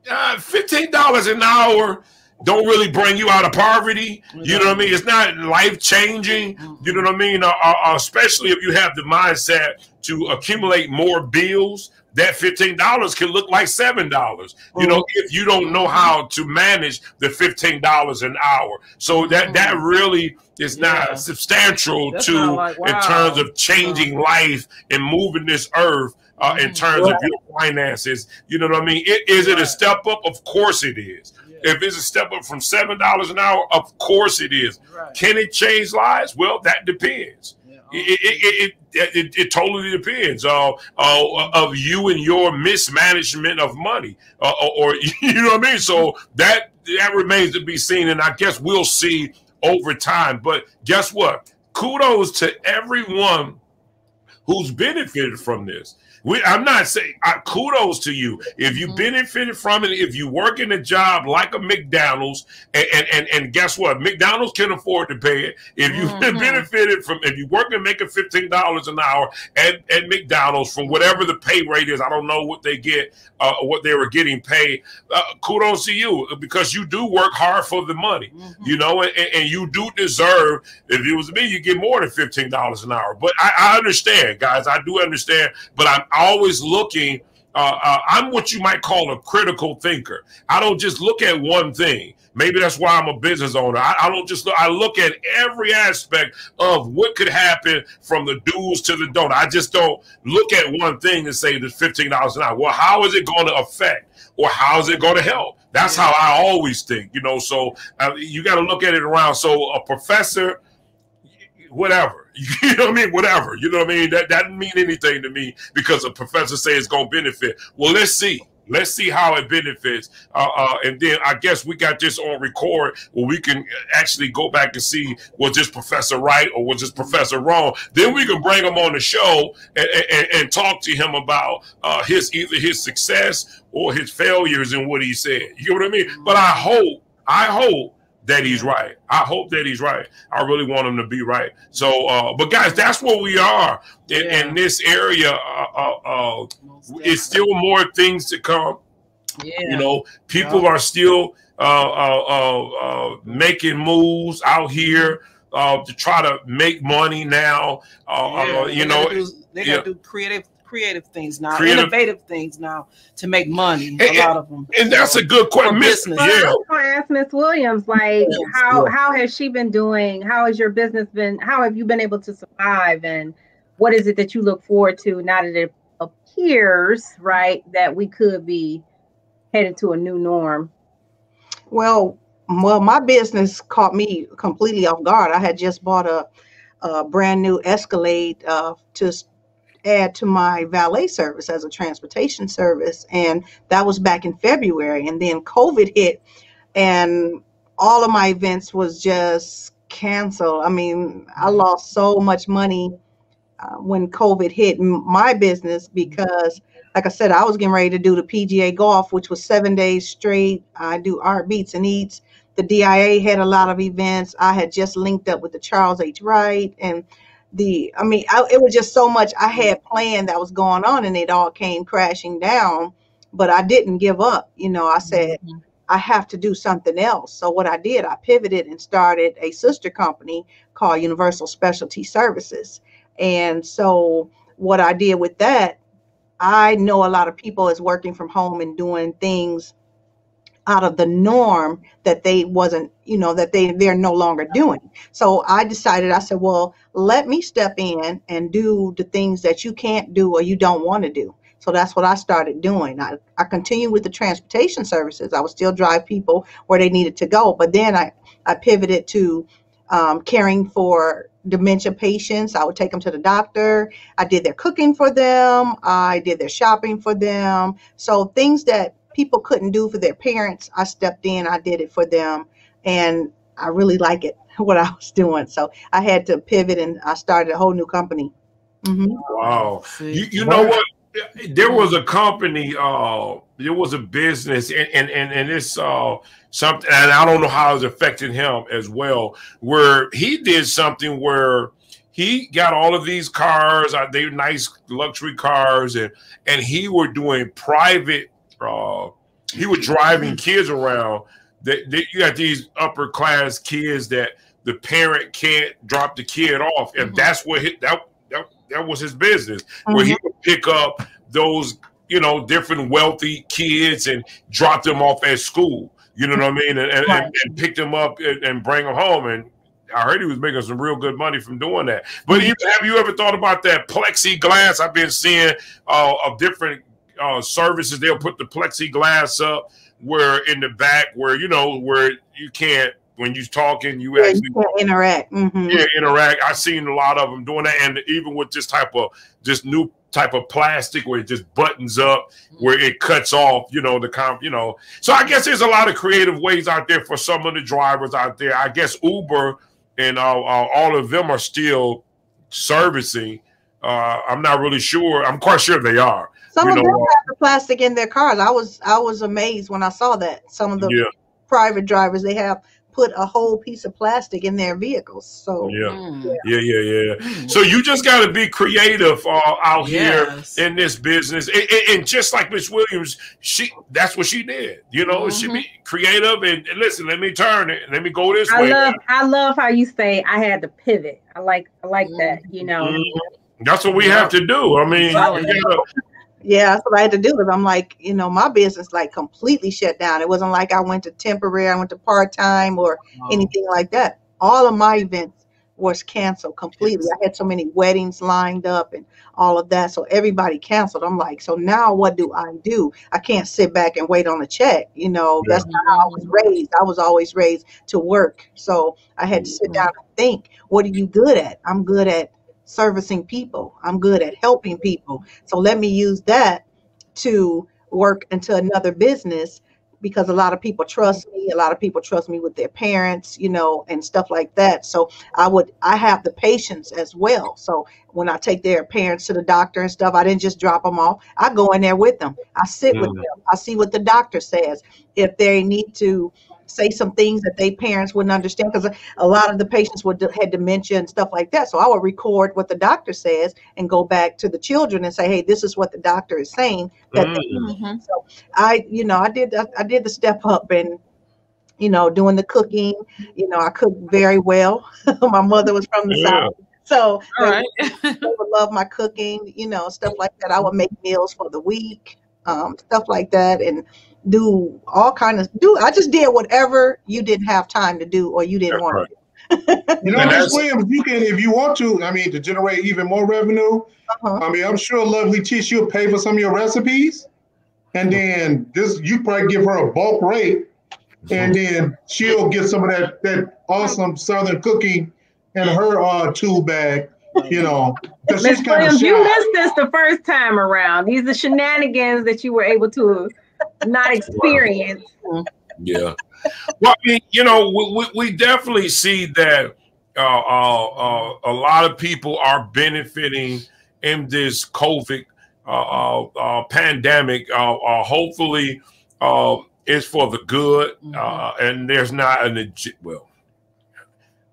$15 an hour don't really bring you out of poverty. You know what I mean? It's not life-changing. You know what I mean? Especially if you have the mindset to accumulate more bills, that $15 can look like $7, you know, if you don't know how to manage the $15 an hour. So that really is not substantial in terms of changing life and moving this earth. In terms of your finances, you know what I mean? Is it a step up? Of course it is. If it's a step up from $7 an hour, of course it is. Can it change lives? Well, that depends. It totally depends of you and your mismanagement of money, or you know what I mean. So that remains to be seen, and I guess we'll see over time. But guess what? Kudos to everyone who's benefited from this. I'm not saying kudos to you if you benefited from it. If you work in a job like a McDonald's, and guess what, McDonald's can afford to pay it. If you benefited from, if you work and making $15 an hour at McDonald's from whatever the pay rate is, I don't know what they get, what they were getting paid. Kudos to you, because you do work hard for the money, you know, and you do deserve. If it was me, you get more than $15 an hour. But I understand, guys. I do understand, but I'm always looking. I'm what you might call a critical thinker. I don't just look at one thing. Maybe that's why I'm a business owner. I don't just look. I look at every aspect of what could happen, from the do's to the don't. I just don't look at one thing and say there's $15 an hour. Well, how is it going to affect, or how is it going to help? That's how I always think. You know, so you got to look at it around. So a professor, whatever. You know what I mean? Whatever. You know what I mean? That doesn't mean anything to me because a professor says it's going to benefit. Well, let's see. Let's see how it benefits. And then I guess we got this on record where we can actually go back and see, was this professor right or was this professor wrong? Then we can bring him on the show and talk to him about either his success or his failures in what he said. You know what I mean? But I hope that he's right. I hope that he's right. I really want him to be right. So, but guys, that's where we are in this area. It's still more things to come. You know, people are still making moves out here to try to make money now. You know, they got to do creative things now, innovative things now to make money. A lot of them, and that's a good question. Business. I was going to ask Miss Williams, like, how has she been doing? How has your business been? How have you been able to survive? And what is it that you look forward to now that it appears, right, that we could be headed to a new norm? Well, my business caught me completely off guard. I had just bought a brand new Escalade to add to my valet service as a transportation service, and that was back in February. And then COVID hit, and all of my events was just canceled. I mean, I lost so much money when COVID hit my business because, like I said, I was getting ready to do the PGA Golf, which was 7 days straight. I do Art Beats and Eats. The DIA had a lot of events. I had just linked up with the Charles H. Wright, and it was just so much I had planned that was going on, and it all came crashing down. But I didn't give up. You know, I said, I have to do something else. So what I did, I pivoted and started a sister company called Universal Specialty Services. And so what I did with that, I know a lot of people is working from home and doing things out of the norm that they wasn't, you know, that they're no longer doing. So I decided, I said, well, let me step in and do the things that you can't do or you don't want to do. So that's what I started doing. I continued with the transportation services. I would still drive people where they needed to go. But then I pivoted to caring for dementia patients. I would take them to the doctor. I did their cooking for them. I did their shopping for them. So things that people couldn't do for their parents, I stepped in, I did it for them. And I really like it, what I was doing. So I had to pivot and I started a whole new company. Wow. You know what? There was a company, there was a business, and it's something, and I don't know how it's affecting him as well, where he did something where he got all of these cars, they were nice luxury cars, and he were doing private, he was driving kids around. You got these upper class kids that the parent can't drop the kid off, and that's what that was his business, where he would pick up those, you know, different wealthy kids and drop them off at school. You know what I mean? And pick them up and bring them home. And I heard he was making some real good money from doing that. But have you ever thought about that plexiglass? I've been seeing of different services. They'll put the plexiglass up where in the back where, you know, where you can't, when you're talking, you actually can't interact. Yeah, interact. I've seen a lot of them doing that, and even with this new type of plastic where it just buttons up, where it cuts off, you know, So I guess there's a lot of creative ways out there for some of the drivers out there. I guess Uber and all of them are still servicing. I'm not really sure. I'm quite sure they are. Some of them have the plastic in their cars. I was amazed when I saw that. Some of the private drivers, they have put a whole piece of plastic in their vehicles. So So you just got to be creative out here in this business, and just like Miss Williams, that's what she did. You know, she be creative and listen. Let me turn it. Let me go this way. I love how you say I had to pivot. I like that. You know, that's what we have to do. I mean, yeah, that's what I had to do. Because I'm like, you know, my business like completely shut down. It wasn't like I went to temporary, I went to part-time or anything like that. All of my events was canceled completely. I had so many weddings lined up and all of that. So everybody canceled. I'm like, so now what do? I can't sit back and wait on a check. You know, that's not how I was raised. I was always raised to work. So I had to sit down and think, what are you good at? I'm good at servicing people. I'm good at helping people. So let me use that to work into another business, because a lot of people trust me. A lot of people trust me with their parents, you know, and stuff like that. So I have the patience as well. So when I take their parents to the doctor and stuff, I didn't just drop them off. I go in there with them. I sit with them. I see what the doctor says. If they need to say some things that their parents wouldn't understand, because a lot of the patients had dementia and stuff like that. So I would record what the doctor says and go back to the children and say, hey, this is what the doctor is saying. So I did the step up and, you know, doing the cooking. You know, I cook very well. My mother was from the South. So they would love my cooking, you know, stuff like that. I would make meals for the week, stuff like that, and do all kind of I just did whatever you didn't have time to do or you didn't want to do. You know, Ms. Williams, you can, if you want to, I mean, to generate even more revenue, I mean, I'm sure Lovely T, she'll pay for some of your recipes, and then you probably give her a bulk rate, and then she'll get some of that awesome Southern cooking in her tool bag. You know, Ms. Williams, you missed this the first time around. These are shenanigans that you were able to not experience. Yeah. Well, I mean, you know, we definitely see that a lot of people are benefiting in this COVID pandemic. Hopefully, it's for the good, and there's not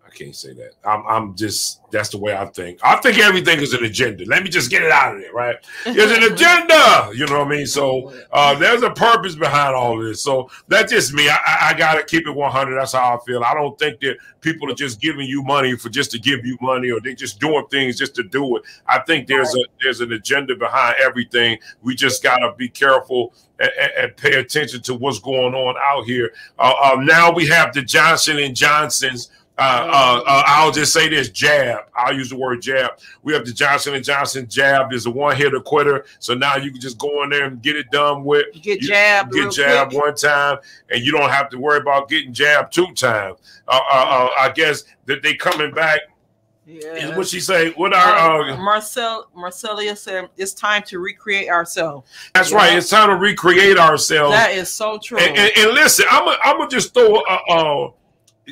I can't say that. I'm just, that's the way I think. I think everything is an agenda. Let me just get it out of there, right? There's an agenda, you know what I mean? So there's a purpose behind all of this. So that's just me. I got to keep it 100. That's how I feel. I don't think that people are just giving you money for just to give you money, or they're just doing things just to do it. I think there's an agenda behind everything. We just got to be careful and pay attention to what's going on out here. Now we have the Johnson & Johnson's. I'll just say this, jab. I'll use the word jab. We have the Johnson & Johnson jab. There's a one-hitter quitter. So now you can just go in there and get it done with. Get jabbed one time, and you don't have to worry about getting jabbed 2 times. I guess that they coming back Yeah. What she say? What our Marcelia said, it's time to recreate ourselves. That's right. It's time to recreate ourselves. That is so true. And listen, I'm gonna just throw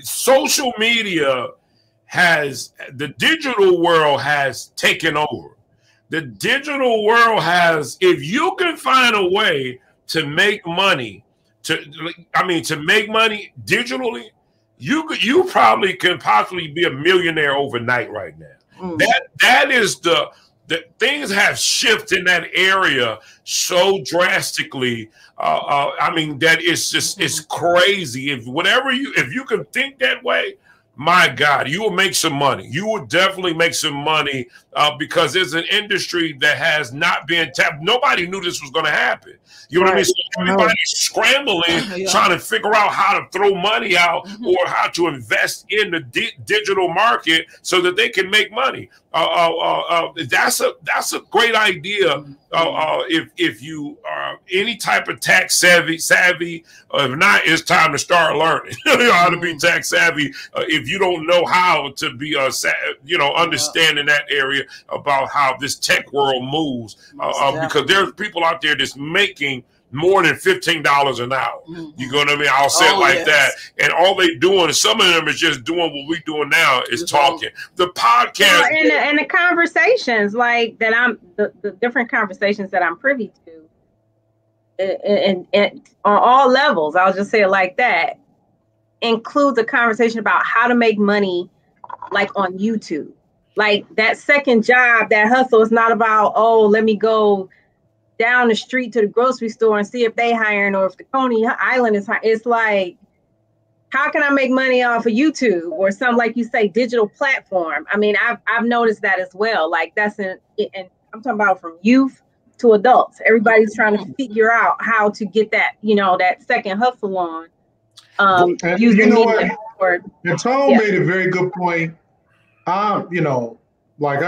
social media the digital world has taken over. The digital world has, if you can find a way to make money, to make money digitally, you probably can possibly be a millionaire overnight right now. That is the things have shifted in that area so drastically. I mean, that it's just it's crazy. If you can think that way, my God, you will make some money. You will definitely make some money because there's an industry that has not been tapped. Nobody knew this was going to happen. You know what I mean? So everybody's scrambling, trying to figure out how to throw money out or how to invest in the digital market so that they can make money. That's a great idea. If you are any type of tax savvy, if not, it's time to start learning how to be tax savvy. If you don't know how to be, understanding that area about how this tech world moves, because there's people out there that's making more than $15 an hour. You know what I mean? I'll say it like that. And all they doing, some of them is just doing what we doing now, is talking. The podcast and the conversations like that the different conversations that I'm privy to, and on all levels, I'll just say it like that, includes a conversation about how to make money, like on YouTube. Like that second job, that hustle is not about, oh, let me go down the street to the grocery store and see if they hiring or if the Coney Island is hiring. It's like, how can I make money off of YouTube or some, like you say, digital platform? I mean, I've noticed that as well. Like and I'm talking about from youth to adults. Everybody's trying to figure out how to get that, that second hustle on. And Tom made a very good point. I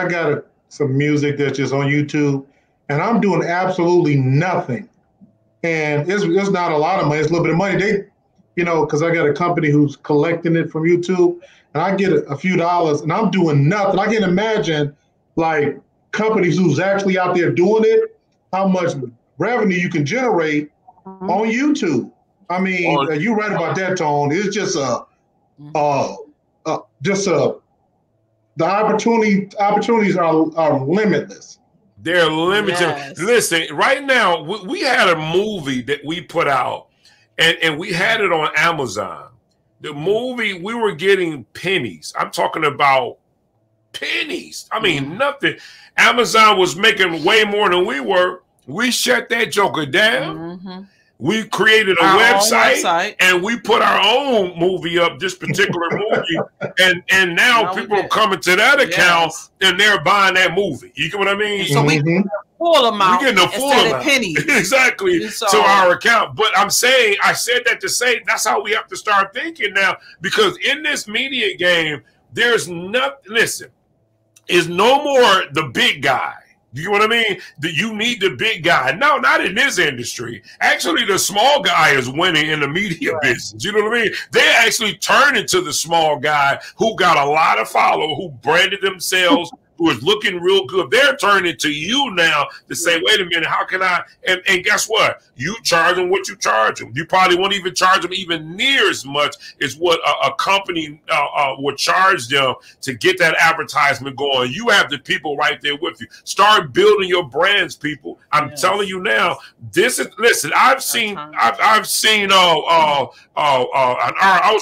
got some music that's just on YouTube, and I'm doing absolutely nothing. And it's not a lot of money. It's a little bit of money. Because I got a company who's collecting it from YouTube, and I get a few dollars, and I'm doing nothing. I can imagine, like, companies who's actually out there doing it, how much revenue you can generate on YouTube. I mean, you're right about that, Tone. It's just the opportunities are limitless. They're limited. Yes. Listen, right now, we had a movie that we put out, and we had it on Amazon. The movie, we were getting pennies. I'm talking about pennies. I mean, nothing. Amazon was making way more than we were. We shut that joker down. We created a website and we put our own movie up, this particular movie. And now people are coming to that account and they're buying that movie. You get what I mean? So we get the full amount. We're getting the full amount. Pennies. Exactly. To our account. But I said that to say that's how we have to start thinking now, because in this media game, there's nothing. Listen, it's no more the big guy. You know what I mean? You need the big guy. No, not in this industry. Actually, the small guy is winning in the media business. You know what I mean? They actually turn into the small guy who got a lot of followers, who branded themselves, who is looking real good. They're turning to you now to say, wait a minute, how can I? And guess what? You charge them what you charge them. You probably won't even charge them even near as much as what a company would charge them to get that advertisement going. You have the people right there with you. Start building your brands, people. I'm telling you now, listen, I was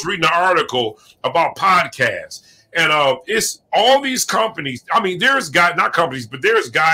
reading an article about podcasts. And it's all these companies. I mean, there's guys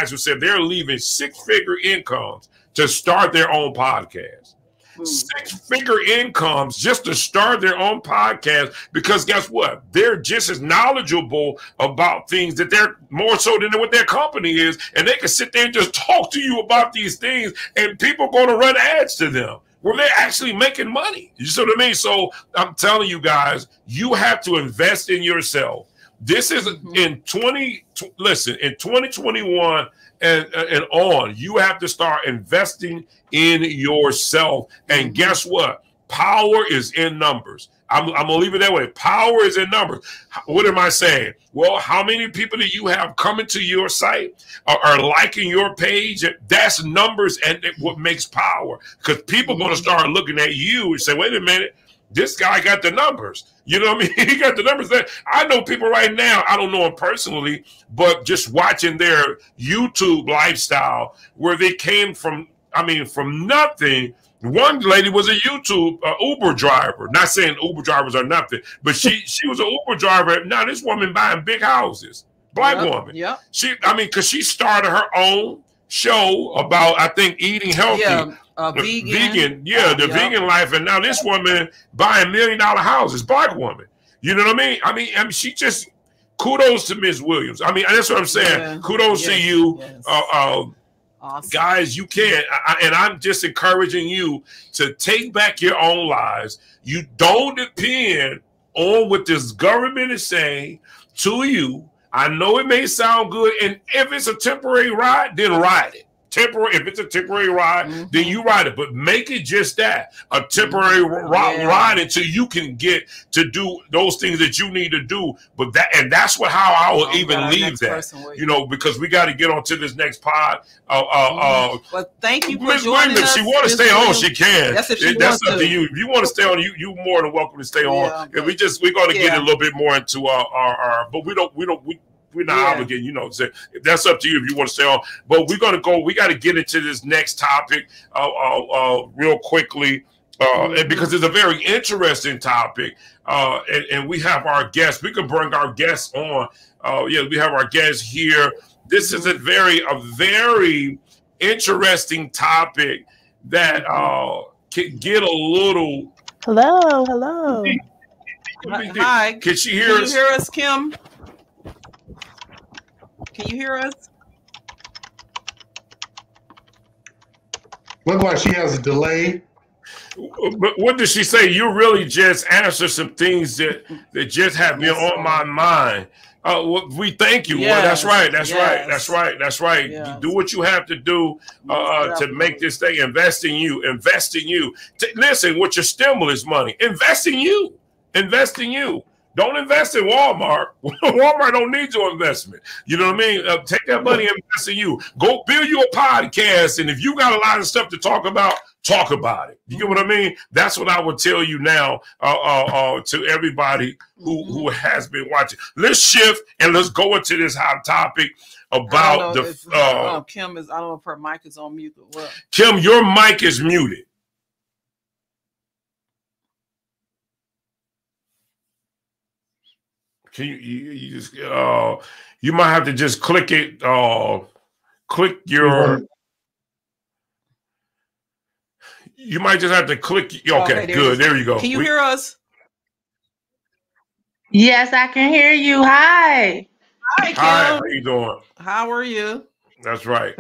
who said they're leaving six-figure incomes to start their own podcast. Six-figure incomes just to start their own podcast, because guess what? They're just as knowledgeable about things, that they're more so than what their company is, and they can sit there and just talk to you about these things, and people are going to run ads to them. Well, they're actually making money. You see what I mean? So I'm telling you guys, you have to invest in yourself. This is in 2021 and on, you have to start investing in yourself. And guess what? Power is in numbers. I'm going to leave it that way. Power is in numbers. What am I saying? Well, how many people do you have coming to your site are liking your page? That's numbers, and what makes power. Because people are going to start looking at you and say, wait a minute, this guy got the numbers. You know what I mean? He got the numbers there. I know people right now, I don't know them personally, but just watching their YouTube lifestyle where they came from, from nothing. One lady was a YouTube Uber driver. Not saying Uber drivers are nothing, but she was an Uber driver. Now this woman buying big houses, black woman. Yeah. Because she started her own show about, I think, eating healthy. Yeah, vegan. Yeah, the vegan life. And now this woman buying $1 million houses, black woman. You know what I mean? I mean, she just, kudos to Ms. Williams. That's what I'm saying. Yeah. Kudos to you. Yes. Awesome. Guys, you can. And I'm just encouraging you to take back your own lives. You don't depend on what this government is saying to you. I know it may sound good. And if it's a temporary ride, then ride it. If it's a temporary ride, then you ride it. But make it just that, a temporary ride until you can get to do those things that you need to do. But that's how I will even leave that. Because we got to get on to this next pod. Well, thank you for joining us. If she want to stay on, she can. That's up to you. If you want to stay on, you more than welcome to stay on. We're going to get a little bit more into our but we're not obligated, so that's up to you if you want to stay on. But we got to get into this next topic real quickly because it's a very interesting topic. And we have our guests. We can bring our guests on. We have our guests here. This is a very interesting topic that can get a little. Hello. Hi. Can she hear us? Can you hear us, Kim? Can you hear us? Look like she has a delay. But what did she say? You really just answered some things that just have been on my mind. We thank you. Yes. Well, that's right. Yes. Do what you have to do to make this thing. Invest in you. Listen, with your stimulus money, invest in you. Don't invest in Walmart. Walmart don't need your investment. You know what I mean? Take that money and invest in you. Go build you a podcast. And if you got a lot of stuff to talk about it. You get what I mean? That's what I would tell you now to everybody who has been watching. Let's shift and let's go into this hot topic about Kim is, I don't know if her mic is on mute or what. Kim, your mic is muted. Can you just you might have to just click it, click your you might just have to click. Okay, good. There you go. Can you hear us? Yes, I can hear you. Hi. Hi, Kim. Hi, how you doing? How are you? That's right.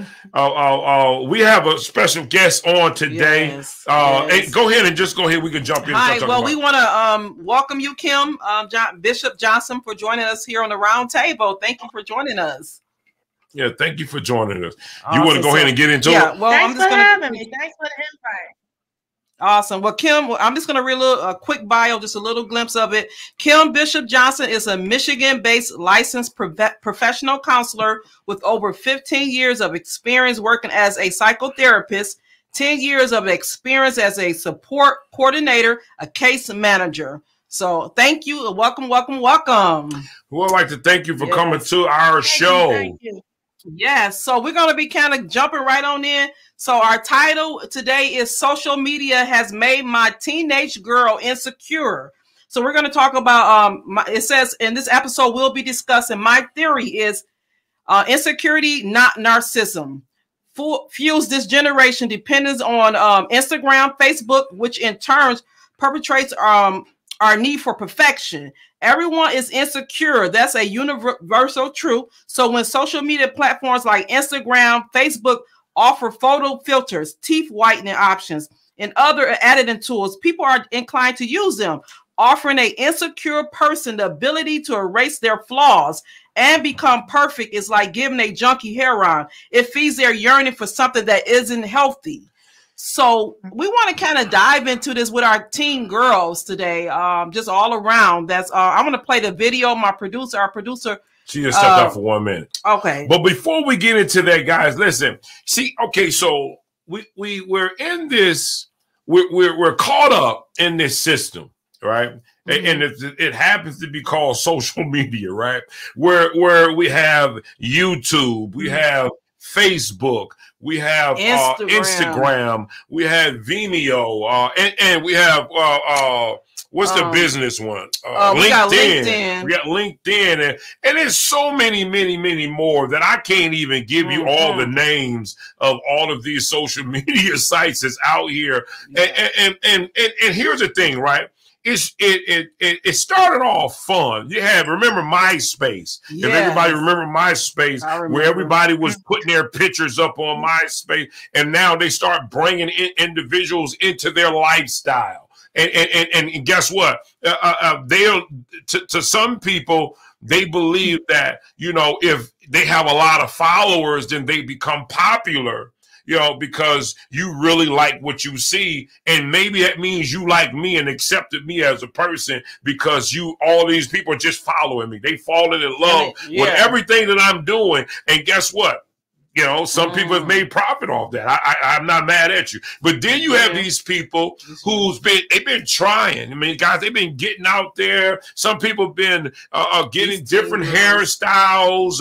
We have a special guest on today. Yes. Hey, go ahead. We can jump in. Hi. Well, we want to welcome you, Kim, Bishop Johnson, for joining us here on the round table. Thank you for joining us. Yeah, thank you for joining us. You want to go ahead and get into it? Well, thanks for having me. Thanks for the invite. Awesome. Well, Kim, I'm just going to read a quick bio, just a little glimpse of it. Kim Bishop Johnson is a Michigan-based licensed professional counselor with over 15 years of experience working as a psychotherapist, 10 years of experience as a support coordinator, a case manager. So thank you. Welcome. We would like to thank you for coming to our show. Thank you. Yes. So we're going to be kind of jumping right on in. So our title today is Social Media Has Made My Teenage Girl Insecure. So we're going to talk about, it says in this episode, we'll be discussing my theory is insecurity, not narcissism. Fuels this generation dependence on Instagram, Facebook, which in turn perpetrates our need for perfection. Everyone is insecure. That's a universal truth. So when social media platforms like Instagram, Facebook offer photo filters, teeth whitening options, and other editing tools, people are inclined to use them, offering an insecure person the ability to erase their flaws and become perfect. Is like giving a junkie heroin. It feeds their yearning for something that isn't healthy. So we want to kind of dive into this with our teen girls today, just all around. That's I'm going to play the video. Our producer. She just stepped out for 1 minute. Okay. But before we get into that, guys, listen. See, okay, so we're in this. We're caught up in this system, right? Mm-hmm. And it happens to be called social media, right? Where we have YouTube, we have Facebook, we have Instagram, we have Vimeo, and we have what's the business one? LinkedIn. We got LinkedIn, and there's so many more that I can't even give you all the names of all of these social media sites that's out here. Yeah. And here's the thing, right? It started off fun. You had, remember MySpace? Yes. If everybody remember MySpace, where everybody was putting their pictures up on MySpace, and now they start bringing individuals into their lifestyle. And guess what? To some people, they believe that, you know, if they have a lot of followers, then they become popular. You know, because you really like what you see, and maybe that means you like me and accepted me as a person because all these people are just following me. They falling in love with everything that I'm doing, and guess what? You know, some people have made profit off that. I'm not mad at you. But then you have these people they've been trying. I mean, guys, they've been getting out there. Some people have been getting different hairstyles.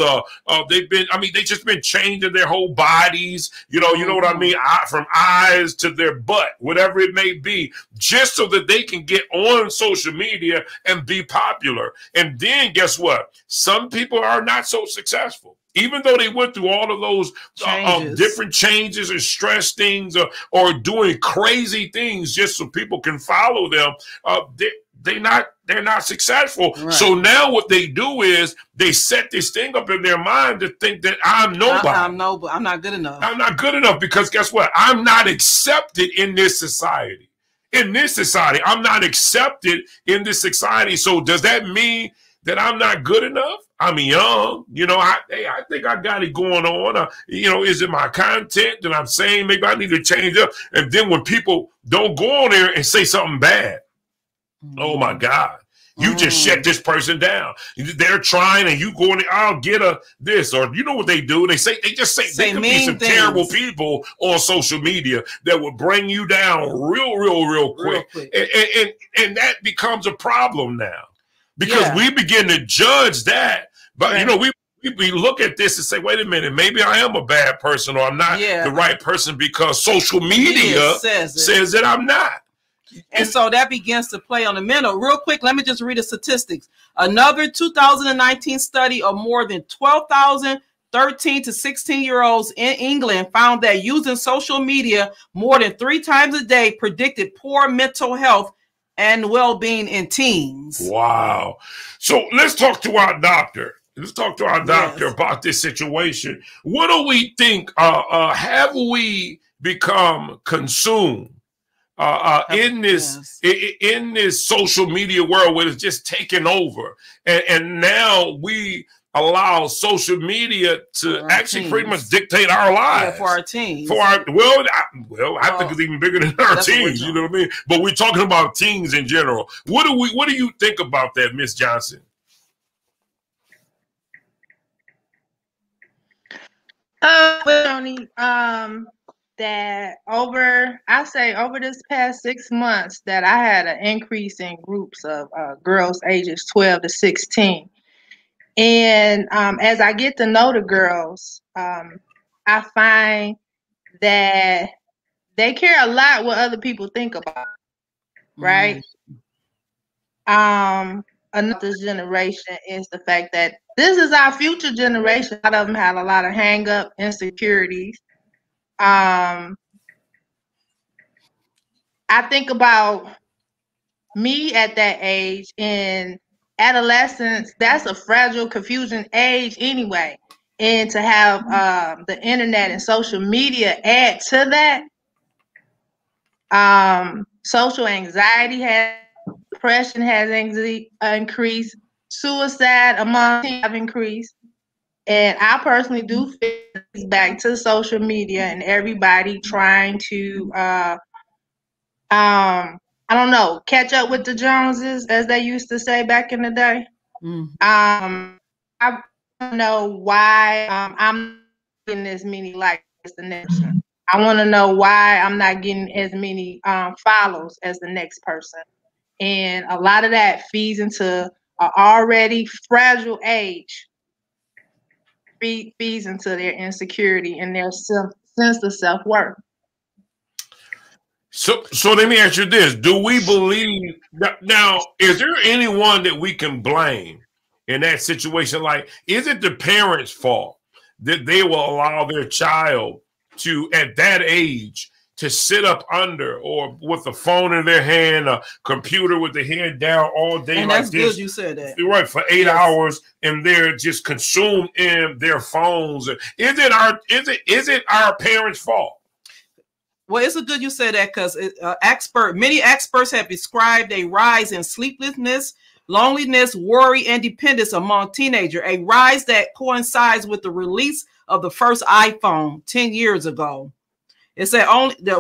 They just been changing their whole bodies. You know what I mean? From eyes to their butt, whatever it may be, just so that they can get on social media and be popular. And then guess what? Some people are not so successful. Even though they went through all of those different changes and stress things or doing crazy things just so people can follow them, they're not successful. Right. So now what they do is they set this thing up in their mind to think that I'm nobody. I'm not good enough. I'm not good enough because guess what? I'm not accepted in this society. In this society, I'm not accepted in this society. So does that mean that I'm not good enough? I'm young, you know. I think I got it going on. Is it my content that I'm saying? Maybe I need to change up. And then when people don't go on there and say something bad, oh my God, you just shut this person down. They're trying, and you go in there, I'll get this, or you know what they do? They just say they could be some terrible people on social media that will bring you down real quick. And that becomes a problem now. Because we begin to judge that, but we look at this and say, wait a minute, maybe I am a bad person, or I'm not the right person because social media says that I'm not. And so that begins to play on the mental. Real quick, let me just read the statistics. Another 2019 study of more than 12,000 13 to 16-year-olds in England found that using social media more than 3 times a day predicted poor mental health and well-being in teens. Wow. So let's talk to our doctor. Let's talk to our doctor about this situation. What do we think? Have we become consumed in this social media world where it's just taken over? And now we allow social media to actually pretty much dictate our lives. Yeah, for our teens. I think it's even bigger than our teens, you know what I mean? But we're talking about teens in general. What do you think about that, Miss Johnson? Tony, that over this past 6 months that I had an increase in groups of girls ages 12 to 16. And as I get to know the girls, I find that they care a lot what other people think about, right? Another generation is the fact that this is our future generation. A lot of them have a lot of hang-up insecurities. I think about me at that age, in adolescence, that's a fragile, confusing age anyway. And to have the internet and social media add to that, social anxiety has, depression has increased, suicide among teens have increased. And I personally do feel it's back to social media and everybody trying to, I don't know, catch up with the Joneses, as they used to say back in the day. I don't know why I'm getting as many likes as the next person. I want to know why I'm not getting as many follows as the next person. And a lot of that feeds into an already fragile age, feeds into their insecurity and their sense of self-worth. So let me ask you this. Do we believe that, now, is there anyone that we can blame in that situation? Like, is it the parents' fault that they will allow their child to, at that age, to sit up under or with a phone in their hand, a computer with the head down all day and like that's this? Good you said that. Right, for 8 hours, and they're just consumed in their phones. Is it our parents' fault? Well, it's a good you said that, because many experts have described a rise in sleeplessness, loneliness, worry, and dependence among teenagers, a rise that coincides with the release of the first iPhone 10 years ago. It said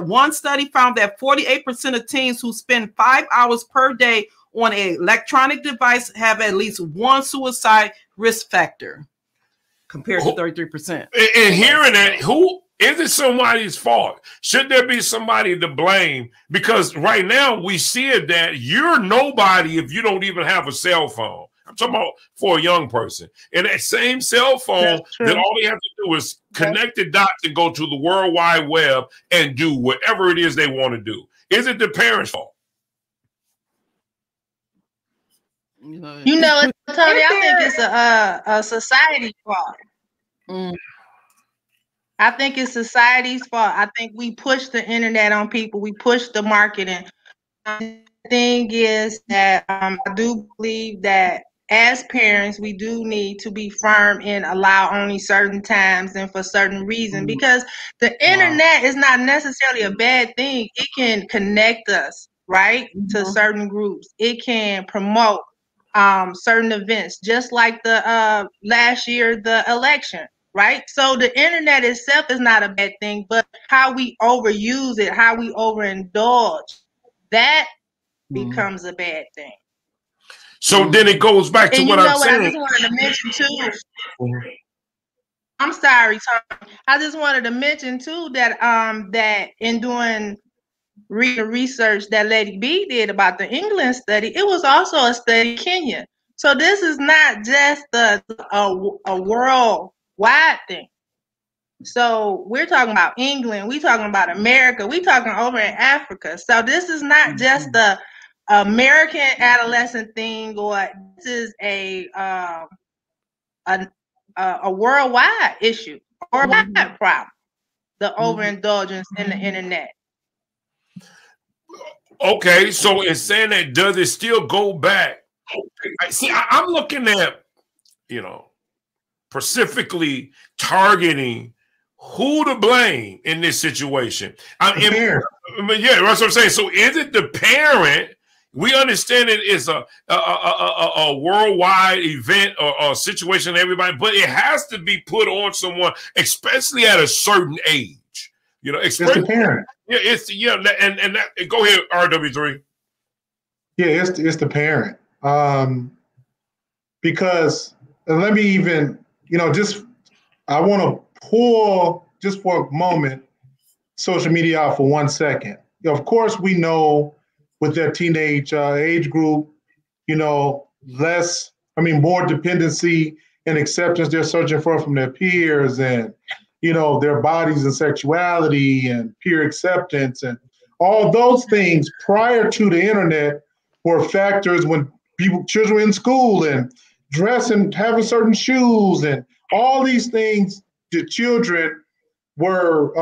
one study found that 48% of teens who spend 5 hours per day on an electronic device have at least one suicide risk factor, compared to 33%. And hearing that, who is it somebody's fault? Should there be somebody to blame? Because right now we see it that you're nobody if you don't even have a cell phone. I'm talking about for a young person. And that same cell phone, that all they have to do is connect the dots and go to the World Wide Web and do whatever it is they want to do. Is it the parents' fault? You know, Tony, I think it's a society fault. I think it's society's fault. I think we push the internet on people. We push the marketing. The thing is that I do believe that as parents, we do need to be firm and allow only certain times and for certain reasons, because the internet is not necessarily a bad thing. It can connect us, right, to certain groups. It can promote certain events, just like the last year, the election. Right. So the internet itself is not a bad thing, but how we overuse it, how we overindulge, that becomes a bad thing. So then it goes back to what I'm saying. I just wanted to mention too. I'm sorry, Tom. I just wanted to mention too that that in doing research that Lady B did about the England study, it was also a study in Kenya. So this is not just a worldwide thing. So we're talking about England, we're talking about America, we're talking over in Africa. So this is not just the American adolescent thing, or this is a worldwide issue, worldwide problem, the overindulgence in the internet. Okay, so in saying that, does it still go back? See, I'm looking at, specifically targeting who to blame in this situation. Yeah, that's what I'm saying. So is it the parent? We understand it is a worldwide event or a situation, everybody, but it has to be put on someone, especially at a certain age. It's the parent. Yeah, and that, go ahead, RW3. Yeah, it's the parent. Because let me even, I want to pull just for a moment social media out for 1 second. Of course, we know with their teenage age group, more dependency and acceptance they're searching for from their peers, and their bodies and sexuality and peer acceptance, and all those things prior to the internet were factors when children were in school and dressing, having certain shoes, and all these things the children were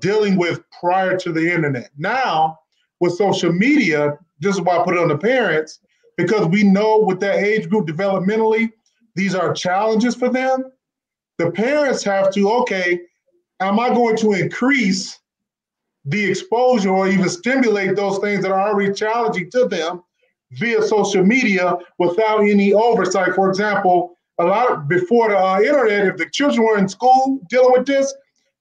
dealing with prior to the internet. Now, with social media, this is why I put it on the parents, because we know with that age group developmentally, these are challenges for them. The parents have to, okay, am I going to increase the exposure or even stimulate those things that are already challenging to them via social media without any oversight? For example, a lot before the internet, if the children were in school dealing with this,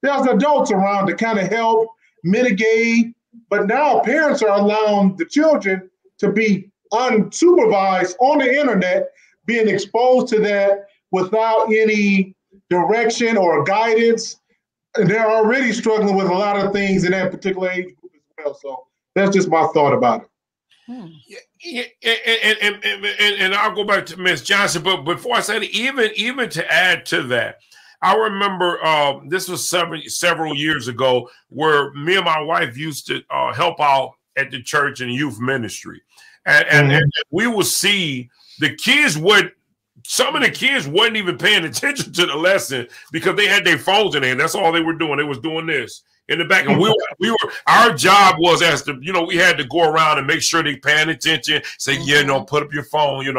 there's adults around to kind of help mitigate. But now parents are allowing the children to be unsupervised on the internet, being exposed to that without any direction or guidance. And they're already struggling with a lot of things in that particular age group as well. So that's just my thought about it. And I'll go back to Ms. Johnson, but before I say that, even to add to that, I remember this was several years ago where me and my wife used to help out at the church and youth ministry. And we would see the kids some of the kids wasn't even paying attention to the lesson because they had their phones in there. And that's all they were doing. They was doing this in the back. And our job was we had to go around and make sure they paying attention, say, put up your phone, you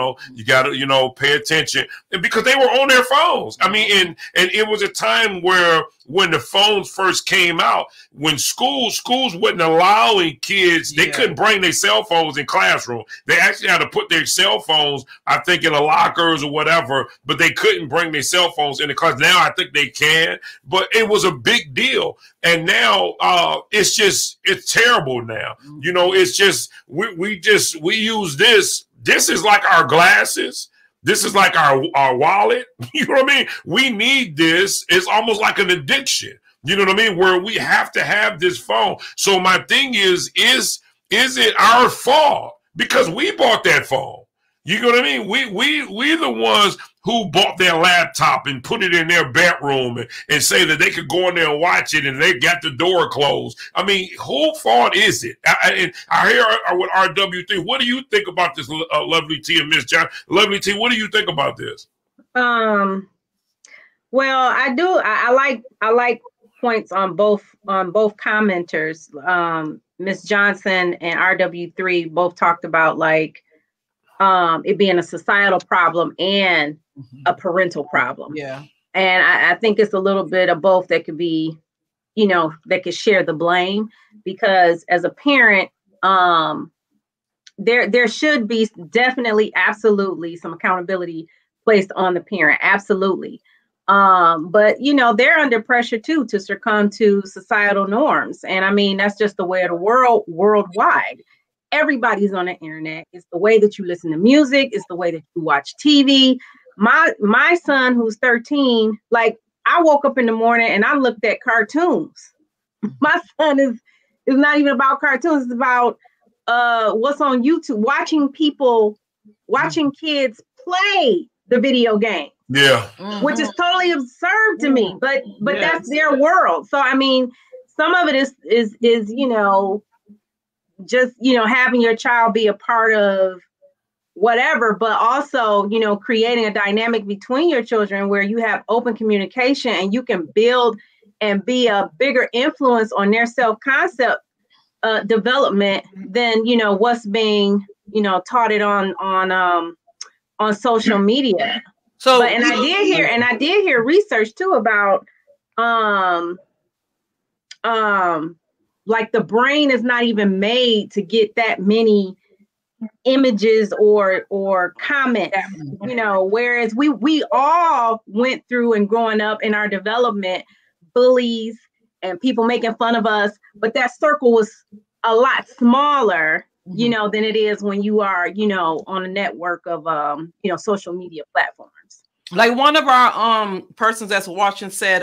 got to, pay attention. And because they were on their phones. I mean, and it was a time where when the phones first came out, when schools wasn't allowing kids, they couldn't bring their cell phones in classroom. They actually had to put their cell phones, I think, in the lockers or whatever, but they couldn't bring their cell phones in the class. Now I think they can, but it was a big deal. And now it's terrible now. It's just we use this. This is like our glasses. This is like our wallet. You know what I mean? We need this. It's almost like an addiction. You know what I mean? Where we have to have this phone. So my thing is it our fault? Because we bought that phone. You know what I mean? We the ones who bought their laptop and put it in their bedroom and say that they could go in there and watch it and they got the door closed. I mean, whose fault is it? And I hear with RW3, what do you think about this, Lovely T and Miss John? Lovely T, what do you think about this? Well, I do. I like points on both commenters. Miss Johnson and RW3 both talked about it being a societal problem and a parental problem. Yeah. And I think it's a little bit of both that could be, that could share the blame, because as a parent, there should be definitely, absolutely some accountability placed on the parent. Absolutely. But they're under pressure too, to succumb to societal norms. And I mean, that's just the way of the world worldwide. Everybody's on the internet. It's the way that you listen to music. It's the way that you watch TV. My son, who's 13, I woke up in the morning and I looked at cartoons. My son is not even about cartoons. It's about what's on YouTube, watching kids play the video game. Yeah. Which is totally absurd to me. But that's their world. So I mean, some of it is just, having your child be a part of whatever, but also, creating a dynamic between your children where you have open communication and you can build and be a bigger influence on their self-concept development than, what's being, taught it on social media. So, and I did hear research too about, the brain is not even made to get that many images or comments, whereas we all went through, and growing up in our development, bullies and people making fun of us, but that circle was a lot smaller, than it is when you are, on a network of, social media platforms. Like one of our persons that's watching said,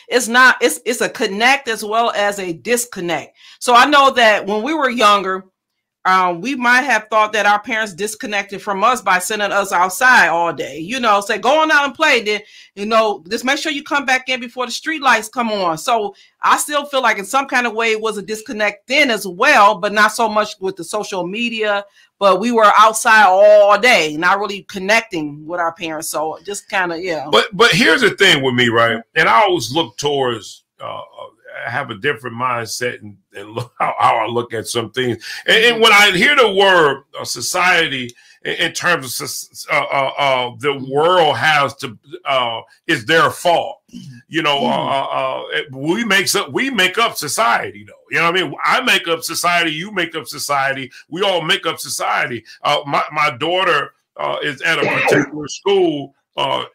it's a connect as well as a disconnect. So I know that when we were younger, we might have thought that our parents disconnected from us by sending us outside all day, say, go on out and play. Then, just make sure you come back in before the street lights come on. So I still feel like in some kind of way it was a disconnect then as well, but not so much with the social media, but we were outside all day, not really connecting with our parents. So just kind of, yeah. But here's the thing with me, right? And I always look towards, have a different mindset and look how I look at some things. And when I hear the word society in terms of the world has to is their fault. We make up society though. You know what I mean? I make up society, you make up society, we all make up society. My daughter is at a particular school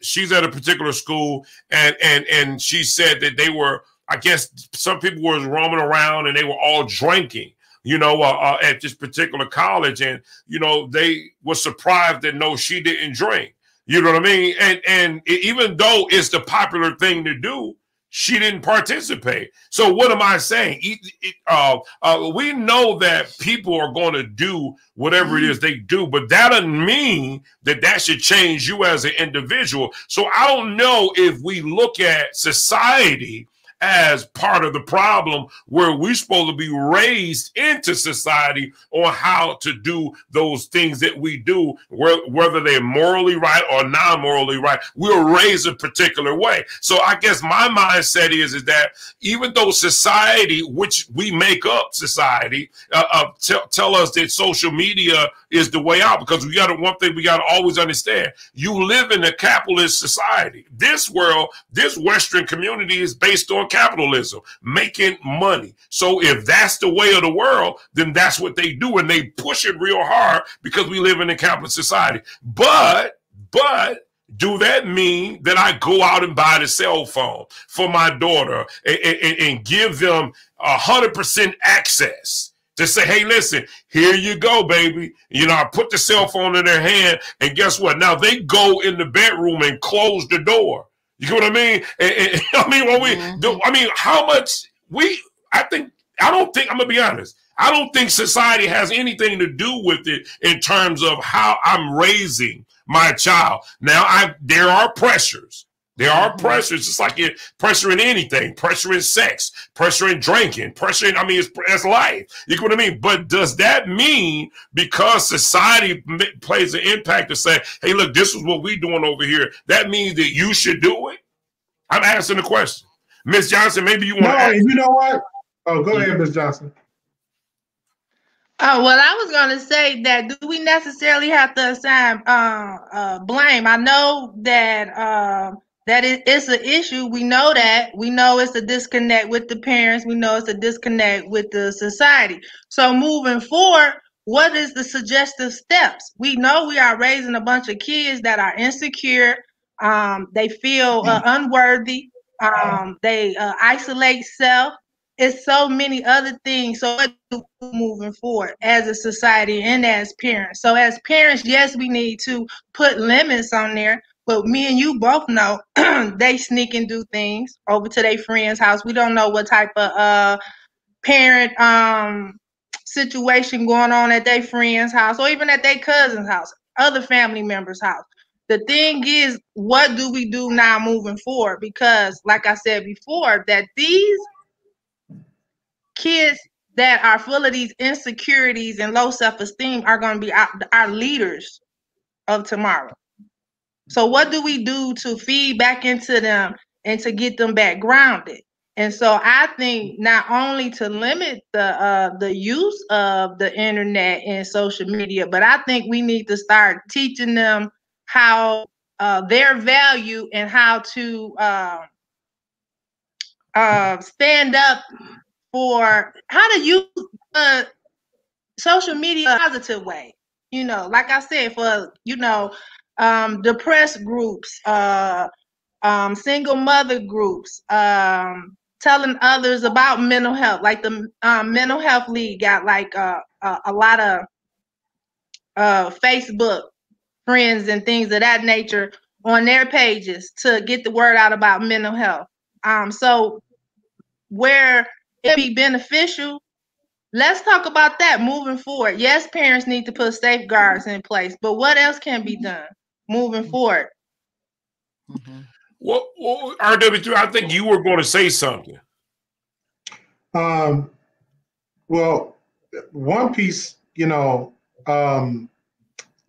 she's at a particular school, and she said that they were, I guess some people were roaming around and they were all drinking, at this particular college. And, they were surprised that no, she didn't drink. You know what I mean? And even though it's the popular thing to do, she didn't participate. So what am I saying? We know that people are going to do whatever it is they do, but that doesn't mean that should change you as an individual. So I don't know if we look at society as part of the problem, where we're supposed to be raised into society on how to do those things that we do, whether they're morally right or non-morally right. We're raised a particular way. So I guess my mindset is that even though society, which we make up society, tell us that social media is the way out, because one thing we got to always understand: you live in a capitalist society. This world, this Western community is based on capitalism, making money. So if that's the way of the world, then that's what they do, and they push it real hard because we live in a capitalist society. But do that mean that I go out and buy the cell phone for my daughter and give them 100% access to say, hey, listen, here you go, baby. I put the cell phone in their hand, and guess what? Now they go in the bedroom and close the door. You know what I mean? And I mean, when we do, how much I'm going to be honest. I don't think society has anything to do with it in terms of how I'm raising my child. Now, there are pressures. There are pressures. It's like pressure in anything, pressure in sex, pressure in drinking, pressure in, it's life. You know what I mean? But does that mean because society plays an impact to say, hey, look, this is what we're doing over here, that means that you should do it? I'm asking the question. Ms. Johnson, maybe you want to ask. You know what? Oh, go ahead, Ms. Johnson. Oh, well, I was going to say that do we necessarily have to assign blame? I know that it's an issue. We know that. We know it's a disconnect with the parents. We know it's a disconnect with the society. So moving forward, what is the suggestive steps? We know we are raising a bunch of kids that are insecure. They feel unworthy. They isolate self. It's so many other things. So what do we do moving forward as a society and as parents? So as parents, yes, we need to put limits on there. But me and you both know they sneak and do things over to their friend's house. We don't know what type of parent situation going on at their friend's house, or even at their cousin's house, other family members' house. The thing is, what do we do now moving forward? Because like I said before, that these kids that are full of these insecurities and low self-esteem are going to be our leaders of tomorrow. So what do we do to feed back into them and to get them back grounded? And so I think not only to limit the use of the internet and social media, but I think we need to start teaching them how their value and how to stand up for how to use social media in a positive way. Like I said, for depressed groups, single mother groups, telling others about mental health. Like the Mental Health League got like a lot of Facebook friends and things of that nature on their pages to get the word out about mental health. So where it be beneficial, let's talk about that moving forward. Yes, parents need to put safeguards in place, but what else can be done moving forward? Well, RW2, I think you were going to say something. Well, one piece,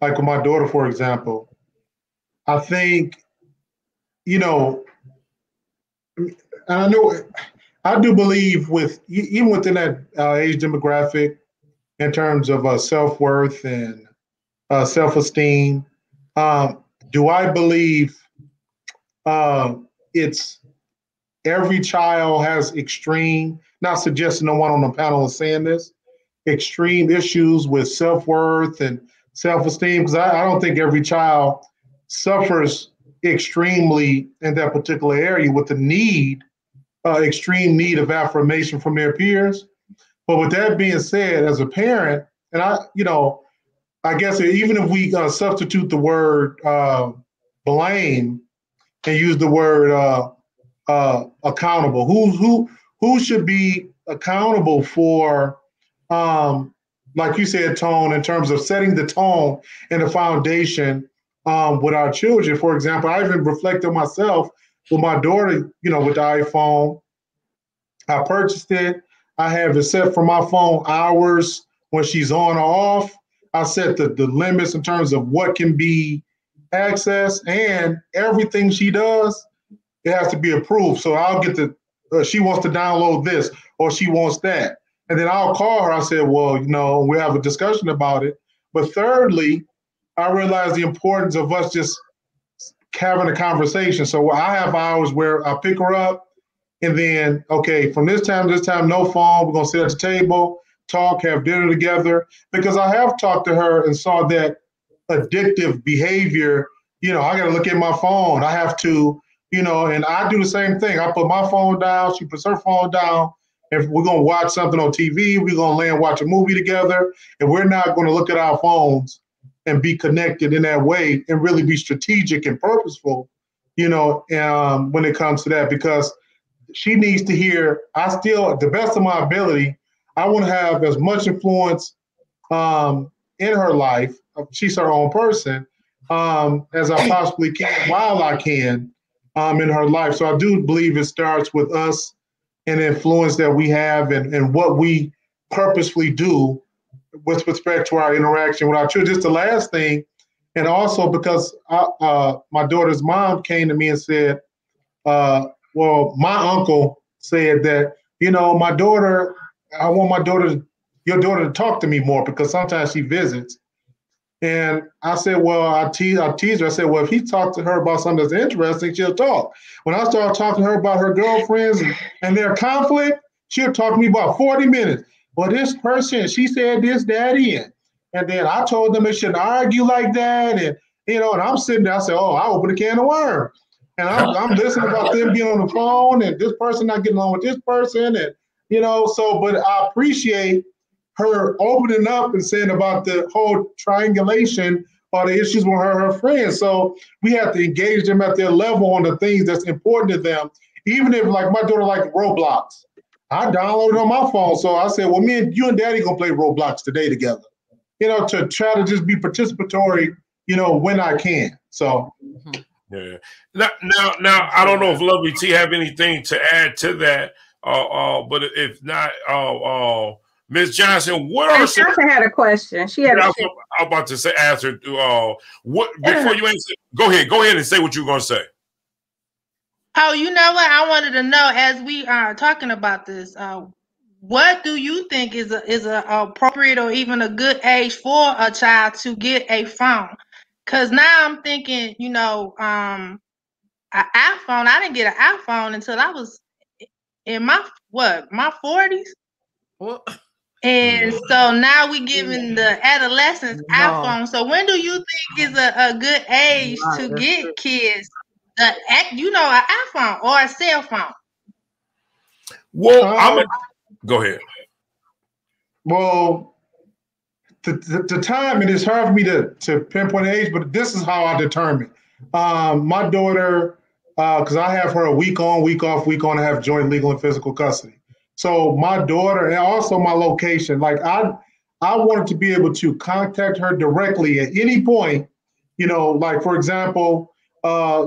like with my daughter, for example, I think, and I do believe even within that age demographic, in terms of self-worth and self-esteem, do I believe it's every child has extreme, not suggesting no one on the panel is saying this, extreme issues with self-worth and self-esteem, because I don't think every child suffers extremely in that particular area with the need, extreme need of affirmation from their peers. But with that being said, as a parent, and I guess even if we substitute the word blame and use the word accountable, who should be accountable for, like you said, tone, in terms of setting the tone and the foundation with our children? For example, I even reflect on myself with my daughter, with the iPhone. I purchased it. I have it set for my phone hours when she's on or off. I set the limits in terms of what can be accessed, and everything she does, it has to be approved. So I'll get she wants to download this or she wants that. And then I'll call her. I said, well, we have a discussion about it. But thirdly, I realized the importance of us just having a conversation. So I have hours where I pick her up, and then, okay, from this time to this time, no phone. We're going to sit at the table, talk, have dinner together. Because I have talked to her and saw that addictive behavior. I got to look at my phone. I have to, and I do the same thing. I put my phone down. She puts her phone down. If we're going to watch something on TV, we're going to lay and watch a movie together. And we're not going to look at our phones and be connected in that way and really be strategic and purposeful, when it comes to that, because she needs to hear, I still, at the best of my ability, I want to have as much influence in her life, she's her own person, as I possibly can while I can in her life. So I do believe it starts with us and the influence that we have and what we purposefully do with respect to our interaction with our children. Just the last thing, and also because my daughter's mom came to me and said, well, my uncle said that, my daughter, I want your daughter to talk to me more because sometimes she visits. And I said, well, I teased her. I said, well, if he talked to her about something that's interesting, she'll talk. When I started talking to her about her girlfriends and their conflict, she'll talk to me about 40 minutes. Well, this person, she said this, daddy. And then I told them they shouldn't argue like that. And, and I'm sitting there, I said, oh, I opened a can of worms. And I'm listening about them being on the phone and this person not getting along with this person. And, but I appreciate her opening up and saying about the whole triangulation or the issues with her friends. So we have to engage them at their level on the things that's important to them. Even if, like, my daughter likes Roblox, I downloaded it on my phone. So I said, well, you and daddy gonna play Roblox today together, to try to just be participatory, when I can. So. Yeah. Now, I don't know if Lovely T have anything to add to that. But if not, Ms. Johnson, what are some? Johnson had a question. She had. I was about to say, answer. What before you answer? Go ahead and say what you're gonna say. Oh, you know what? I wanted to know, as we are talking about this, what do you think is a appropriate or even a good age for a child to get a phone? Because now I'm thinking, an iPhone. I didn't get an iPhone until I was in my 40s. What? And so now we giving the adolescents iPhone. So when do you think is a good age to get kids an iPhone or a cell phone? Well, go ahead. Well, the time, it is hard for me to pinpoint age, but this is how I determine. My daughter, because I have her a week on, week off, week on, I have joint legal and physical custody. So my daughter, and also my location, like I wanted to be able to contact her directly at any point, like, for example,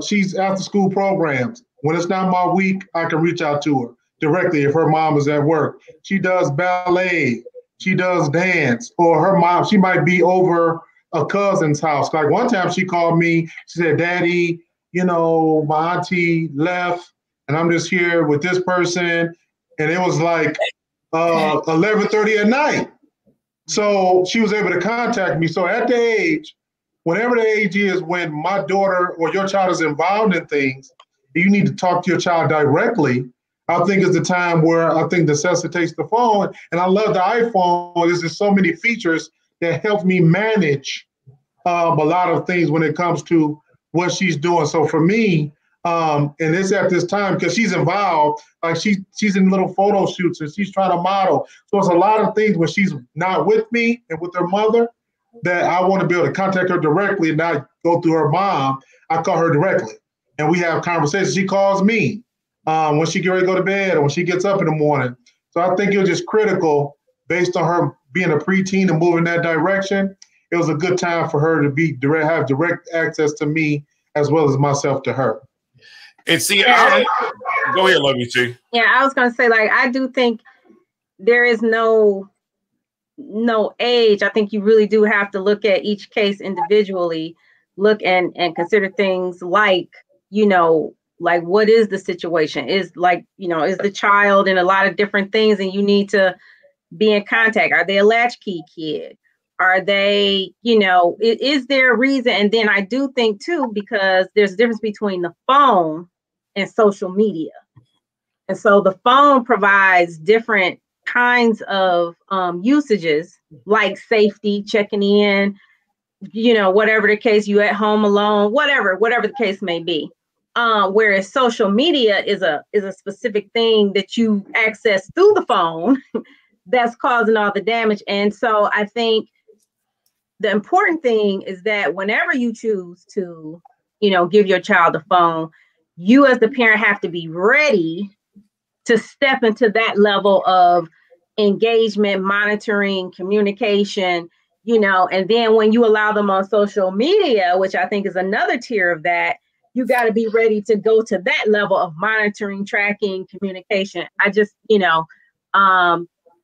she's after school programs. When it's not my week, I can reach out to her directly if her mom is at work. She does ballet, she does dance, or her mom, she might be over a cousin's house. Like one time she called me, she said, Daddy, my auntie left and I'm just here with this person. And it was like 11:30 at night. So she was able to contact me. So at the age, whatever the age is when my daughter or your child is involved in things, you need to talk to your child directly. I think it's the time where I think necessitates the phone. And I love the iPhone. There's just so many features that help me manage a lot of things when it comes to what she's doing. So for me, and it's at this time because she's involved, like she's in little photo shoots and she's trying to model. So it's a lot of things when she's not with me and with her mother that I want to be able to contact her directly and not go through her mom. I call her directly and we have conversations. She calls me when she get ready to go to bed or when she gets up in the morning. So I think it was just critical based on her being a preteen and moving that direction. It was a good time for her to have direct access to me as well as myself to her. And see, go ahead, Lovey T. Yeah, I was going to say, like, I do think there is no age. I think you really do have to look at each case individually, look and consider things like, you know, like what is the situation? Is like, you know, is the child in a lot of different things and you need to be in contact? Are they a latchkey kid? Are they, you know, is there a reason? And then I do think too, because there's a difference between the phone and social media. And so the phone provides different kinds of usages like safety, checking in, you know, whatever the case, you at home alone, whatever the case may be. Whereas social media is a specific thing that you access through the phone that's causing all the damage. And so I think the important thing is that whenever you choose to, you know, give your child a phone, you as the parent have to be ready to step into that level of engagement, monitoring, communication, you know, and then when you allow them on social media, which I think is another tier of that, you got to be ready to go to that level of monitoring, tracking, communication. I just, you know,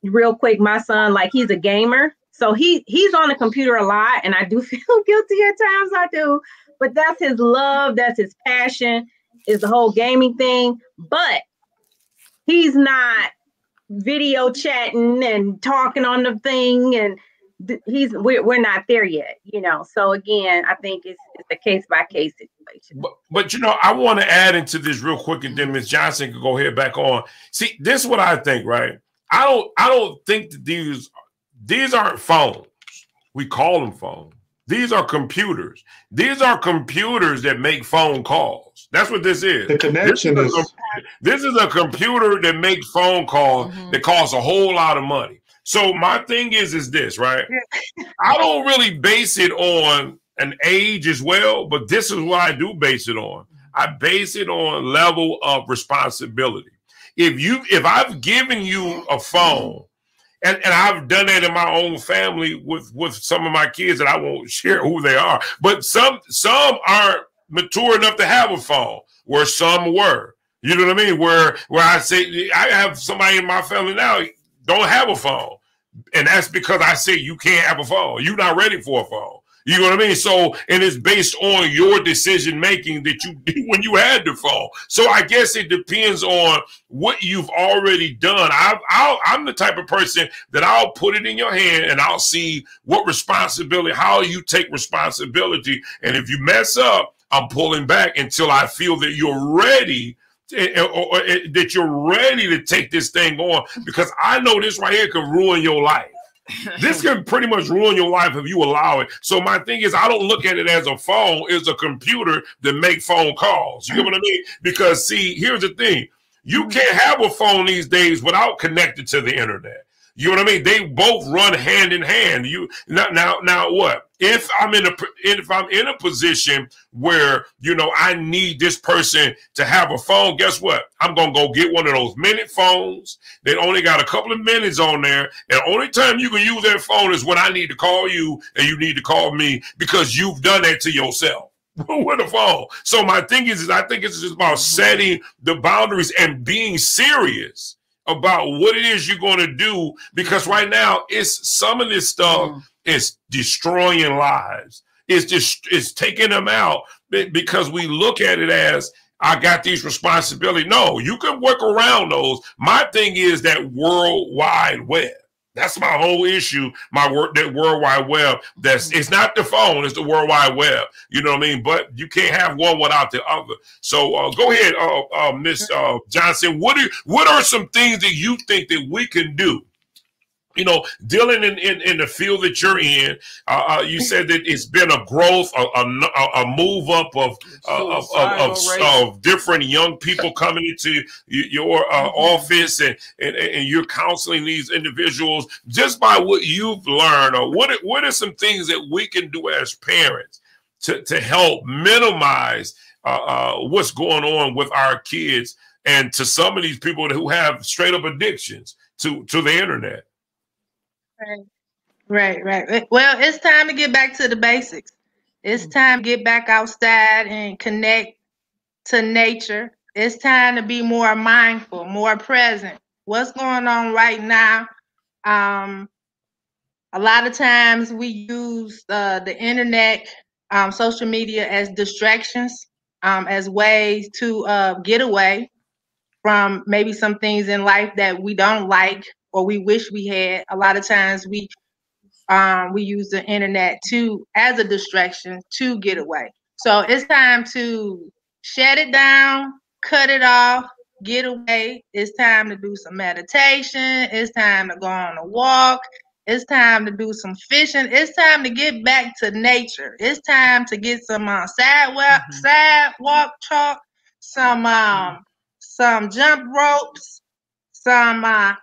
real quick, my son, like he's a gamer. So he's on the computer a lot and I do feel guilty at times, I do, but that's his love, that's his passion, is the whole gaming thing. But he's not video chatting and talking on the thing, and we're not there yet, you know. So again, I think it's a case by case situation. But you know, I want to add into this real quick, and then Ms. Johnson could go ahead back on. See, this is what I think, right? I don't think that these aren't phones. We call them phones. These are computers. These are computers that make phone calls. That's what this is. The connection is. This is a computer that makes phone calls that costs a whole lot of money. So my thing is this, right? I don't really base it on an age as well, but this is what I do base it on. I base it on level of responsibility. If I've given you a phone, and I've done that in my own family with some of my kids, and I won't share who they are, but some aren't mature enough to have a phone, where some were. You know what I mean? Where I say I have somebody in my family now don't have a phone, and that's because I say you can't have a phone. You're not ready for a phone. You know what I mean? So, and it's based on your decision making that you did when you had the phone. So I guess it depends on what you've already done. I'm the type of person that I'll put it in your hand and I'll see what responsibility, how you take responsibility. And if you mess up, I'm pulling back until I feel that you're ready, or that you're ready to take this thing on, because I know this right here can ruin your life. This can pretty much ruin your life if you allow it. So my thing is, I don't look at it as a phone. It's a computer that make phone calls. You know what I mean? Because see, here's the thing. You can't have a phone these days without connected to the internet. You know what I mean? They both run hand in hand. Now what? If I'm in a position where, you know, I need this person to have a phone, guess what? I'm gonna go get one of those minute phones that only got a couple of minutes on there, and only time you can use that phone is when I need to call you and you need to call me, because you've done that to yourself with a phone. So my thing is I think it's just about setting the boundaries and being serious about what it is you're going to do, because right now it's some of this stuff is destroying lives. It's taking them out because we look at it as, I got these responsibilities. No, you can work around those. My thing is that World Wide Web. That's my whole issue. That World Wide Web. It's not the phone. It's the World Wide Web. You know what I mean? But you can't have one without the other. So go ahead, Ms. Johnson. What are some things that you think that we can do dealing in the field that you're in, you said that it's been a growth, a move up of different young people coming into your office, and you're counseling these individuals just by what you've learned. Or what are some things that we can do as parents to help minimize what's going on with our kids and to some of these people who have straight up addictions to the internet? Right. Well, it's time to get back to the basics. It's time to get back outside and connect to nature. It's time to be more mindful, more present. What's going on right now? A lot of times we use the internet, social media as distractions, as ways to get away from maybe some things in life that we don't like or we wish we had. A lot of times we use the internet as a distraction to get away. So it's time to shut it down, cut it off, get away. It's time to do some meditation. It's time to go on a walk. It's time to do some fishing. It's time to get back to nature. It's time to get some sidewalk chalk, some jump ropes, some I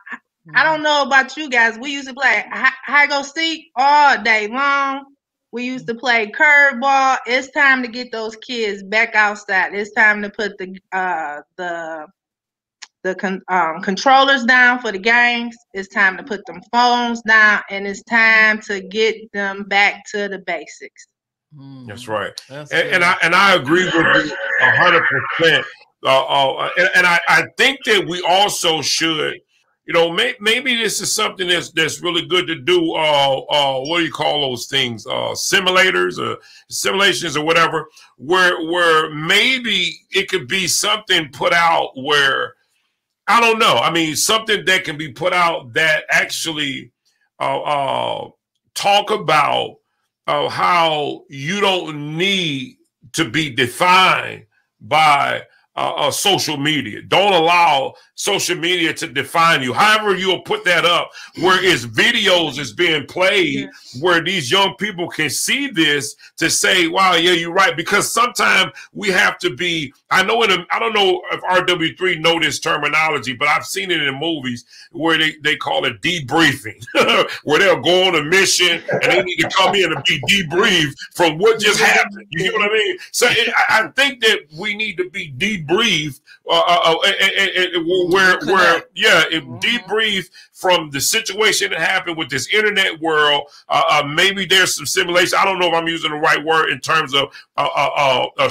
don't know about you guys. We used to play hide go seek all day long. We used to play curveball. It's time to get those kids back outside. It's time to put the controllers down for the games. It's time to put them phones down, and it's time to get them back to the basics. That's right. And I agree with you 100%. And I think that we also should, maybe this is something that's really good to do. What do you call those things? Simulators or simulations or whatever, where maybe it could be something put out where, I don't know. I mean, something that can be put out that actually talk about how you don't need to be defined by social media. Don't allow social media to define you. However, you'll put that up where it's videos is being played, where these young people can see this to say, wow, yeah, you're right. Because sometimes we have to be, I don't know if RW3 know this terminology, but I've seen it in movies where they call it debriefing, where they'll go on a mission and they need to come in and be debriefed from what just happened. You know what I mean? So I think that we need to be debriefed debrief from the situation that happened with this internet world. Maybe there's some simulation. I don't know if I'm using the right word in terms of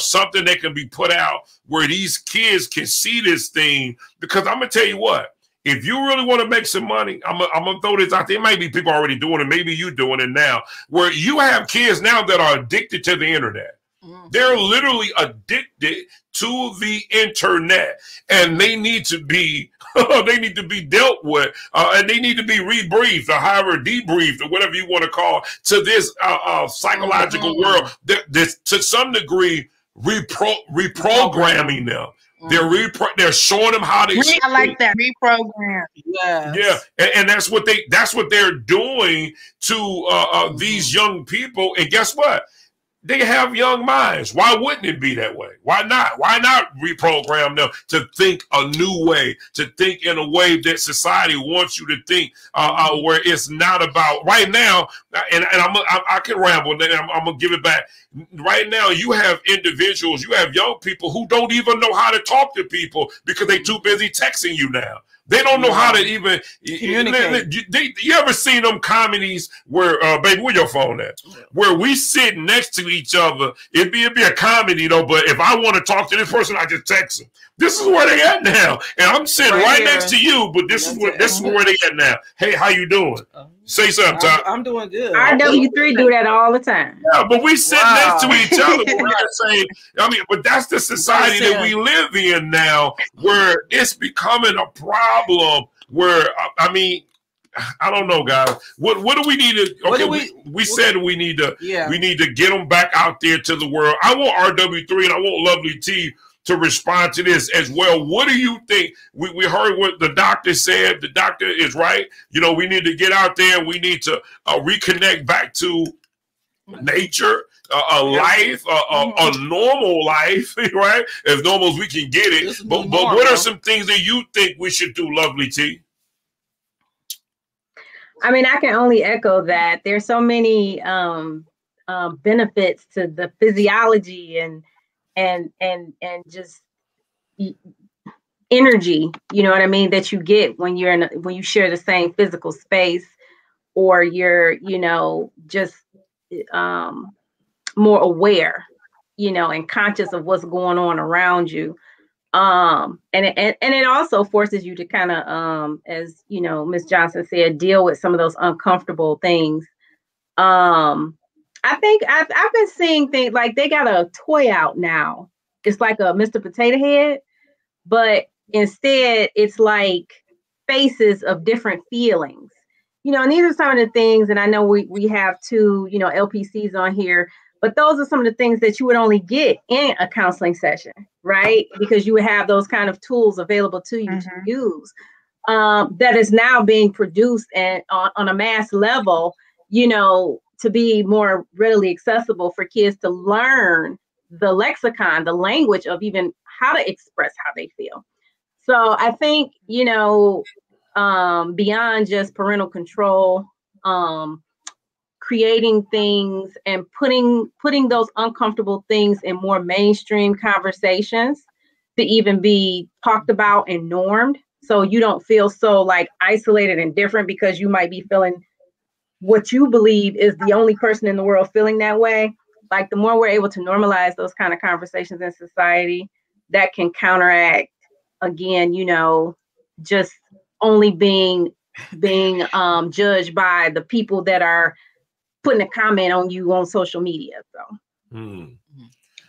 something that can be put out where these kids can see this thing. Because I'm gonna tell you what, if you really want to make some money, I'm gonna throw this out there. There might be people already doing it. Maybe you doing it now, where you have kids now that are addicted to the internet. They're literally addicted to the internet, and they need to be dealt with, and they need to be rebriefed or however debriefed or whatever you want to call to this psychological world. That to some degree reprogramming them. They're showing them how to. I like that, reprogram. Yeah, and that's what they're doing to these young people. And guess what? They have young minds. Why wouldn't it be that way? Why not? Why not reprogram them to think a new way, to think in a way that society wants you to think, where it's not about right now. And I can ramble, and I'm gonna give it back. Right now, you have individuals, you have young people who don't even know how to talk to people because they're too busy texting you now. They don't know how to even communicate. You ever seen them comedies where, baby, where your phone at? Where we sit next to each other. It'd be a comedy though, but if I want to talk to this person, I just text them. This is where they at now, and I'm sitting right next to you. But this is where they at now. Hey, how you doing? Say something, Tom. I'm doing good. RW3 do that all the time. Yeah, but we sit next to each other. But that's the society that we live in now, where it's becoming a problem. Where I don't know, guys. What do we need to? Okay, we said we need to. Yeah. We need to get them back out there to the world. I want RW3 and I want Lovely T to respond to this as well. What do you think? We heard what the doctor said. The doctor is right. You know, we need to get out there. We need to reconnect back to nature, a life, a normal life, right? As normal as we can get it. But what are some things that you think we should do, Lovely T? I mean, I can only echo that. There's so many benefits to the physiology and just energy, you know what I mean, that you get when you're when you share the same physical space, or you're, you know, just more aware, you know, and conscious of what's going on around you. And it also forces you to kind of, as you know, Ms. Johnson said, deal with some of those uncomfortable things. I think I've been seeing things like they got a toy out now. It's like a Mr. Potato Head, but instead it's like faces of different feelings. You know, and these are some of the things, and I know we have two, you know, LPCs on here, but those are some of the things that you would only get in a counseling session, right? Because you would have those kind of tools available to you to use. That is now being produced and on a mass level, you know, to be more readily accessible for kids to learn the lexicon, the language of even how to express how they feel. So I think, you know, beyond just parental control, creating things and putting those uncomfortable things in more mainstream conversations to even be talked about and normed, so you don't feel so like isolated and different because you might be feeling what you believe is the only person in the world feeling that way. Like the more we're able to normalize those kind of conversations in society, that can counteract, again, you know, just only being judged by the people that are putting a comment on you on social media. So,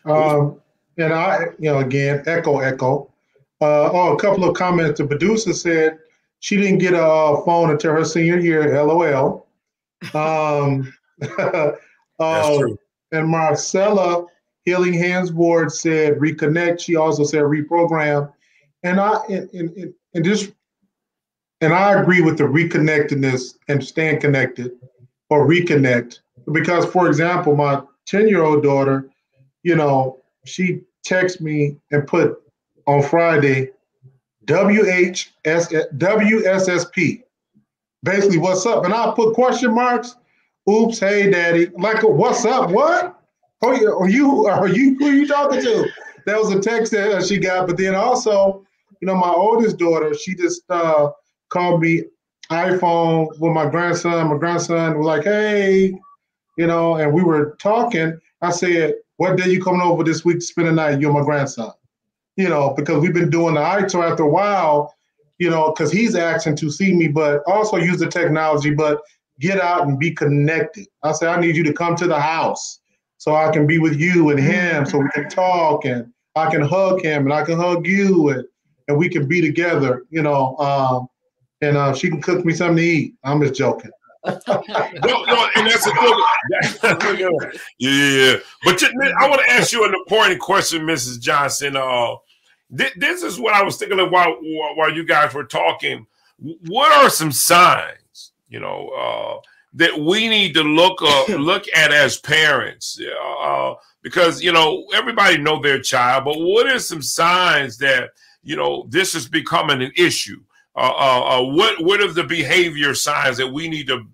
and I, you know, again, echo. A couple of comments. The producer said she didn't get a phone until her senior year. LOL. That's true. And Marcella Healing Hands Board said reconnect. She also said reprogram. And I agree with the reconnectedness and staying connected or reconnect. Because, for example, my 10-year-old daughter, you know, she texted me and put on Friday WSSP. Basically, what's up? And I put question marks. Oops, hey, daddy. Like, what's up? What? Are you who are you talking to? That was a text that she got. But then also, you know, my oldest daughter, she just called me iPhone with my grandson. My grandson was like, hey, you know, and we were talking. I said, what day you coming over this week to spend the night? You and my grandson. You know, because we've been doing the iTour after a while, you know, because he's asking to see me, but also use the technology, but get out and be connected. I said, I need you to come to the house so I can be with you and him, so we can talk and I can hug him and I can hug you and we can be together, you know, and she can cook me something to eat. I'm just joking. No, and that's a good. Yeah. But I want to ask you an important question, Mrs. Johnson. This is what I was thinking of while you guys were talking. What are some signs, you know, that we need to look at as parents? Because, you know, everybody know their child, but what are some signs that, you know, this is becoming an issue? What are the behavior signs that we need to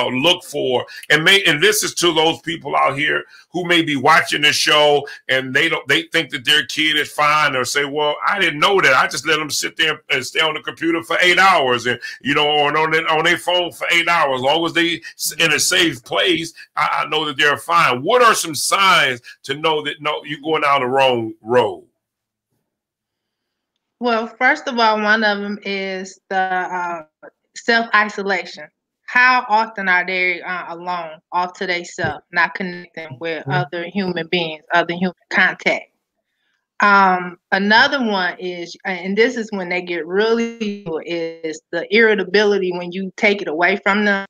look for? And this is to those people out here who may be watching the show and they think that their kid is fine, or say, well, I didn't know that. I just let them sit there and stay on the computer for 8 hours, and, you know, or on their phone for 8 hours. As long as they in a safe place, I know that they're fine. What are some signs to know that you're going down the wrong road? Well, first of all, one of them is the self-isolation. How often are they alone, off to themselves, not connecting with other human beings, other human contact? Another one is, and this is when they get really, is the irritability when you take it away from them.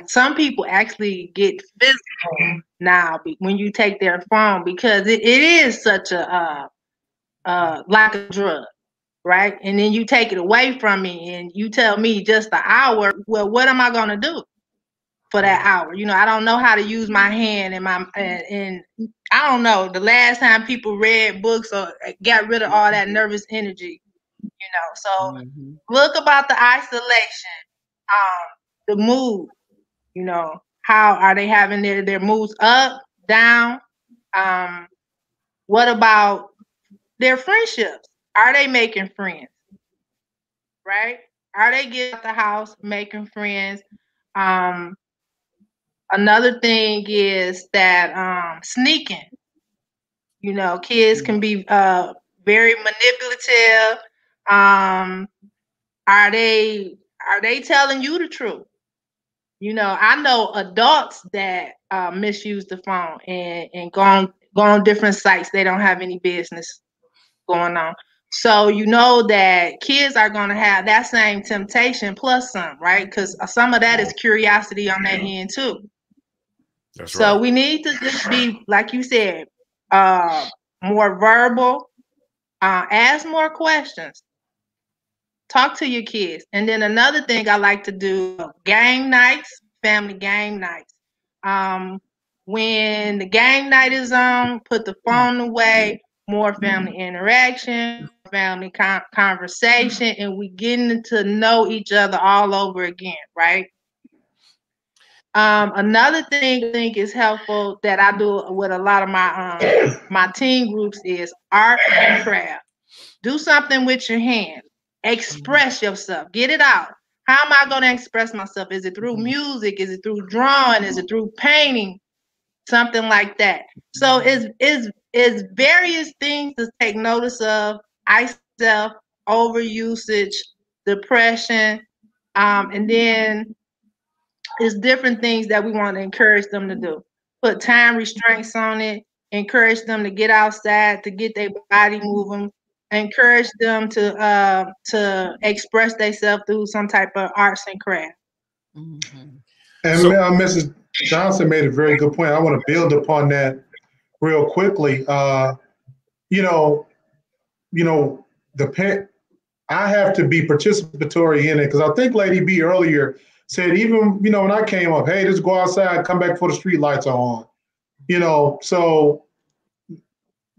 Some people actually get physical now when you take their phone, because it is such a like a drug, right? And then you take it away from me and you tell me just an hour. Well, what am I going to do for that hour? You know, I don't know how to use my hand and and I don't know the last time people read books or got rid of all that nervous energy, you know. So look about the isolation, the mood, you know, how are they having their moods up, down? What about their friendships? Are they making friends? Right? Are they getting out the house, making friends? Another thing is that sneaking. You know, kids can be very manipulative. Are they telling you the truth? You know, I know adults that misuse the phone and go on different sites they don't have any business going on. So you know that kids are going to have that same temptation plus some, right? Because some of that is curiosity on their end too. That's so right. We need to just be, like you said, more verbal, ask more questions, talk to your kids. And then another thing I like to do, game nights, family game nights. When the game night is on, put the phone away, more family interaction, family conversation, and we getting to know each other all over again, right? Another thing I think is helpful that I do with a lot of my my teen groups is art and craft. Do something with your hands. Express yourself. Get it out. How am I going to express myself? Is it through music? Is it through drawing? Is it through painting? Something like that. So it's various things to take notice of. Self, overusage, depression, and then it's different things that we want to encourage them to do. Put time restraints on it. Encourage them to get outside, to get their body moving. Encourage them to express themselves through some type of arts and craft. And Mrs. Johnson made a very good point. I want to build upon that real quickly. You know, I have to be participatory in it, because I think Lady B earlier said, even, when I came up, hey, just go outside, come back before the street lights are on. So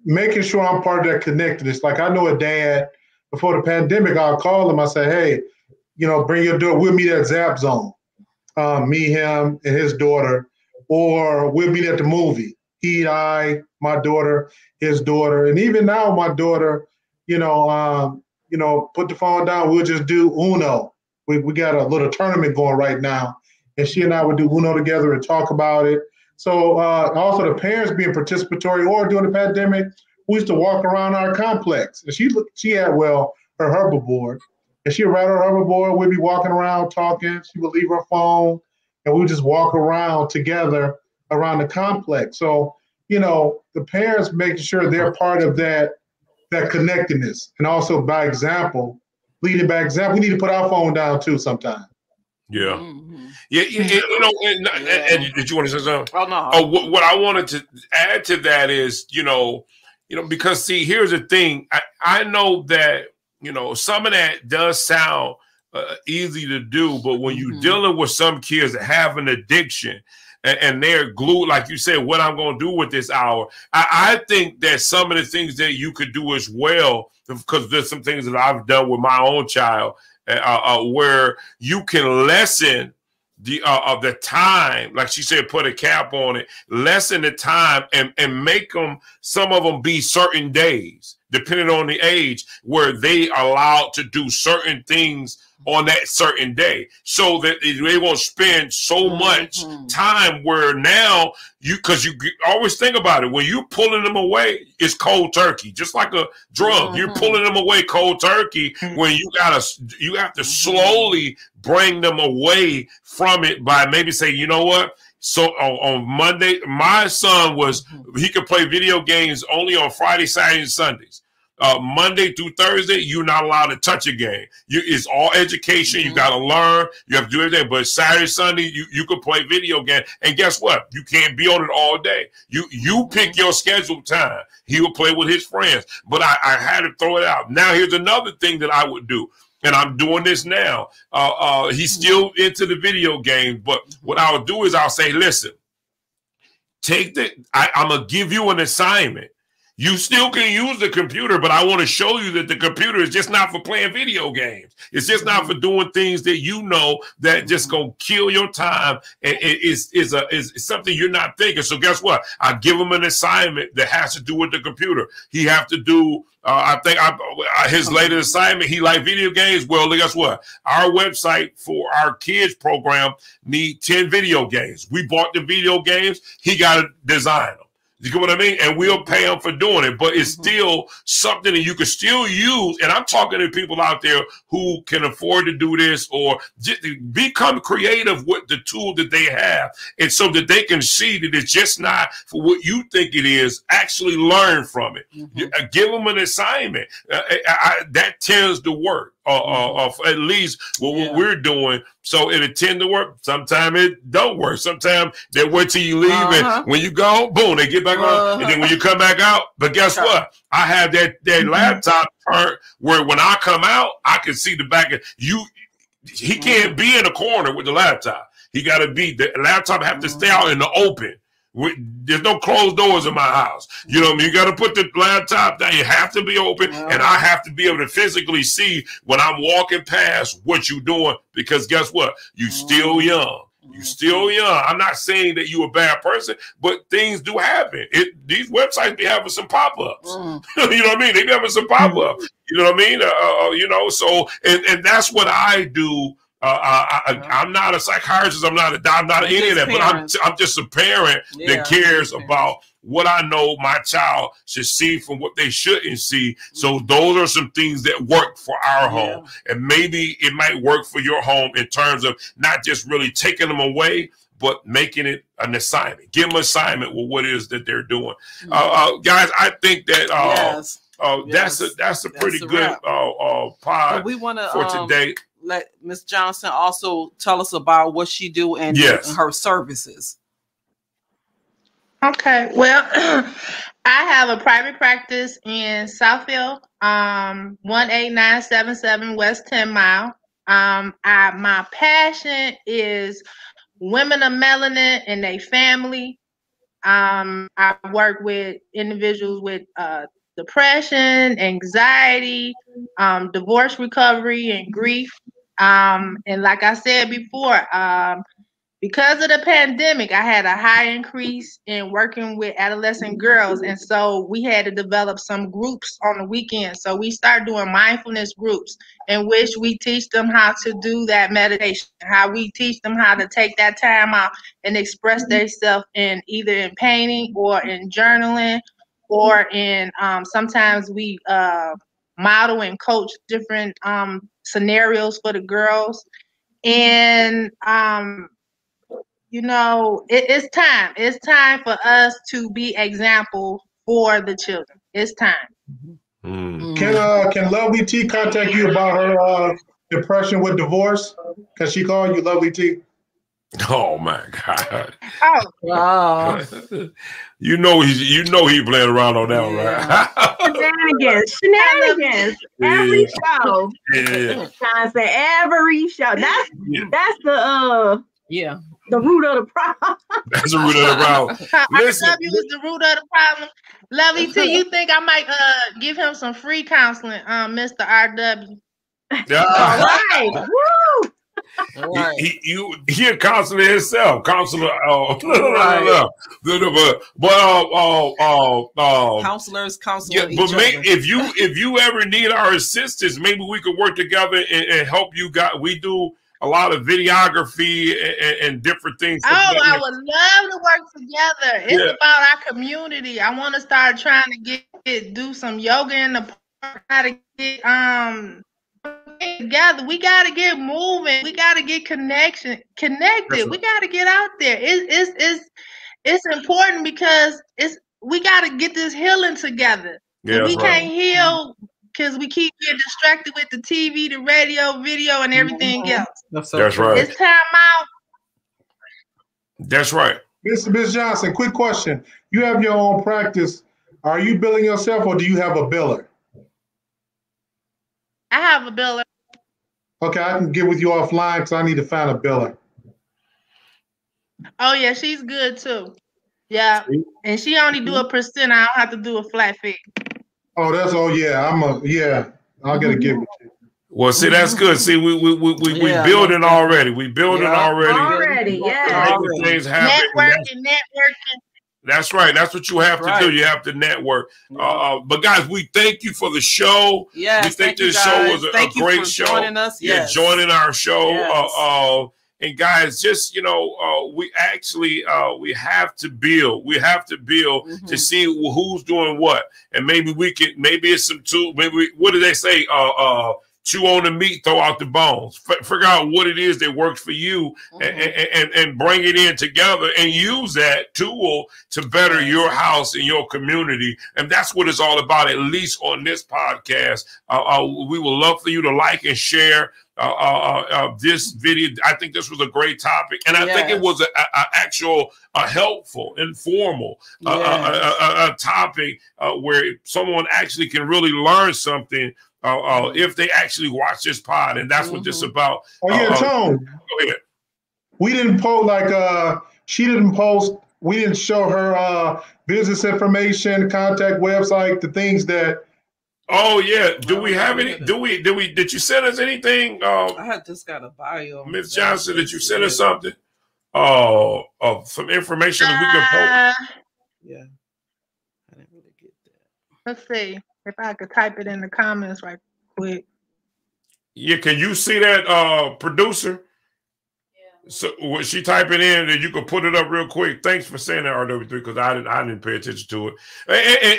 making sure I'm part of that connectedness. Like, I know a dad, before the pandemic, I'll call him, I say, hey, bring your daughter, we'll meet at Zap Zone. Me, him, and his daughter, or we'll meet at the movie. He, I, my daughter, his daughter. And even now, my daughter, put the phone down, we'll just do Uno. We got a little tournament going right now, and she and I would do Uno together and talk about it. So also the parents being participatory, or during the pandemic, we used to walk around our complex. And she had, her hoverboard, and she'd ride her hoverboard. We'd be walking around talking. She would leave her phone, and we would just walk around together around the complex. So, the parents making sure they're part of that connectedness, and also by example, leading by example. We need to put our phone down too sometimes. Yeah. Yeah. And did you want to say something? Oh, no. What I wanted to add to that is, because see, here's the thing. I know that, some of that does sound easy to do, but when you're dealing with some kids that have an addiction, and they're glued, like you said, what I'm going to do with this hour. I think that some of the things that you could do as well, because there's some things that I've done with my own child, where you can lessen the time, like she said, put a cap on it, lessen the time, and make them, some of them be certain days, depending on the age, where they are allowed to do certain things on that certain day, so that they won't spend so much time, where now because you always think about it, when you're pulling them away, it's cold turkey, just like a drug. You're pulling them away cold turkey, when you have to slowly bring them away from it by maybe say, you know what? So on Monday, my son he could play video games only on Friday, Saturday, and Sundays. Monday through Thursday, you're not allowed to touch a game. It's all education. You got to learn. You have to do everything. But Saturday, Sunday, you can play video game. And guess what? You can't be on it all day. You pick your scheduled time. He will play with his friends. But I had to throw it out. Now, here's another thing that I would do. And I'm doing this now. He's still into the video game. But what I'll do is I'll say, listen, I'm going to give you an assignment. You still can use the computer, but I want to show you that the computer is just not for playing video games. It's just not for doing things that you know that just gonna kill your time and is something you're not thinking. So guess what? I give him an assignment that has to do with the computer. He have to do. I think his latest assignment. He like video games. Well, guess what? Our website for our kids program need 10 video games. We bought the video games. He got to design them. You get what I mean? And we'll pay them for doing it, but it's still something that you can still use. And I'm talking to people out there who can afford to do this or just become creative with the tool that they have. And so that they can see that it's just not for what you think it is, actually learn from it. Give them an assignment. That tends to work. At least what we're doing, so it'll tend to work. Sometimes it don't work. Sometimes they wait till you leave, and when you go, boom, they get back on. And then when you come back out, but guess what? I have that laptop part where when I come out, I can see the back of you. He can't be in the corner with the laptop. He got to be the laptop have to stay out in the open. There's no closed doors in my house. You know what I mean? You got to put the laptop down. You have to be open, and I have to be able to physically see when I'm walking past what you're doing, because guess what? You still young. You still young. I'm not saying that you're a bad person, but things do happen. These websites be having some pop-ups. You know what I mean? They be having some pop-ups. You know what I mean? You know, so and that's what I do. I'm not a psychiatrist. I'm not any of that. But I'm just a parent that cares about what I know my child should see from what they shouldn't see. So those are some things that work for our home, and maybe it might work for your home in terms of not just really taking them away, but making it an assignment. Give them an assignment with what it is that they're doing. Guys, I think that that's a pretty good pod we wanna, for today. Let Ms. Johnson also tell us about what she do and her services. Okay, well, I have a private practice in Southfield, 18977 West 10 Mile. My passion is women of melanin and their family. I work with individuals with depression, anxiety, divorce recovery, and grief. And like I said before, because of the pandemic, I had a high increase in working with adolescent girls. And so we had to develop some groups on the weekend. So we started doing mindfulness groups in which we teach them how to do that meditation, how we teach them how to take that time out and express themselves in either in painting or in journaling, or in sometimes we model and coach different scenarios for the girls. And you know, it's time. It's time for us to be example for the children. It's time. Can Lovely T contact you about her depression with divorce? Can she call you Lovely T? Oh my God! Oh wow! You know he's playing around on that one, right? Shenanigans. Every show. Trying to say every show. That's the the root of the problem. That's the root of the problem. RW is the root of the problem. Lovely T, you think I might give him some free counseling, Mr. RW? Yeah. All right. Woo! He a counselor himself. Counselor. Counselors. Yeah, but if you ever need our assistance, maybe we could work together and help you. We do a lot of videography and different things. Oh, I would love to work together. It's about our community. I want to start trying to do some yoga in the park. How to get together. We got to get moving. We got to get connected. We got to get out there. It's important because we got to get this healing together. Yeah, we can't heal because we keep getting distracted with the TV, the radio, video, and everything else. That's right. It's time out. That's right. Ms. Johnson, quick question. You have your own practice. Are you billing yourself or do you have a biller? I have a biller. Okay, I can get with you offline because I need to find a biller. Oh, yeah, she's good too. Yeah, and she only do 1%. I don't have to do a flat fee. Oh, yeah. I'll get a get with you. Well, see, that's good. See, we building already. We building already. Yeah. Things happen. Networking. That's right. That's what you have to do. You have to network. But guys, we thank you for the show. Yes, we think this show was a great show. Joining us. Yes. Yeah, joining our show. Yes. And guys, just we actually we have to build. We have to build to see who's doing what, and maybe we can. Maybe it's some tools. Maybe what do they say? Chew on the meat, throw out the bones. Figure out what it is that works for you, and bring it in together and use that tool to better your house and your community. And that's what it's all about. At least on this podcast, we would love for you to like and share this video. I think this was a great topic, and I think it was a helpful, informal topic where someone actually can really learn something if they actually watch this pod, and that's what this is about. Oh yeah, Tone. Go ahead. We didn't post she didn't post. We didn't show her business information, contact website, the things that. Oh yeah. Do we have any? Did you send us anything? I had just got a bio. Ms. Johnson, did you send us something? Some information that we can post. Yeah. I didn't really get that. Let's see if I could type it in the comments right quick. Yeah, can you see that, producer? Yeah. So was she typing in, and you can put it up real quick? Thanks for saying that, RW3, because I didn't pay attention to it.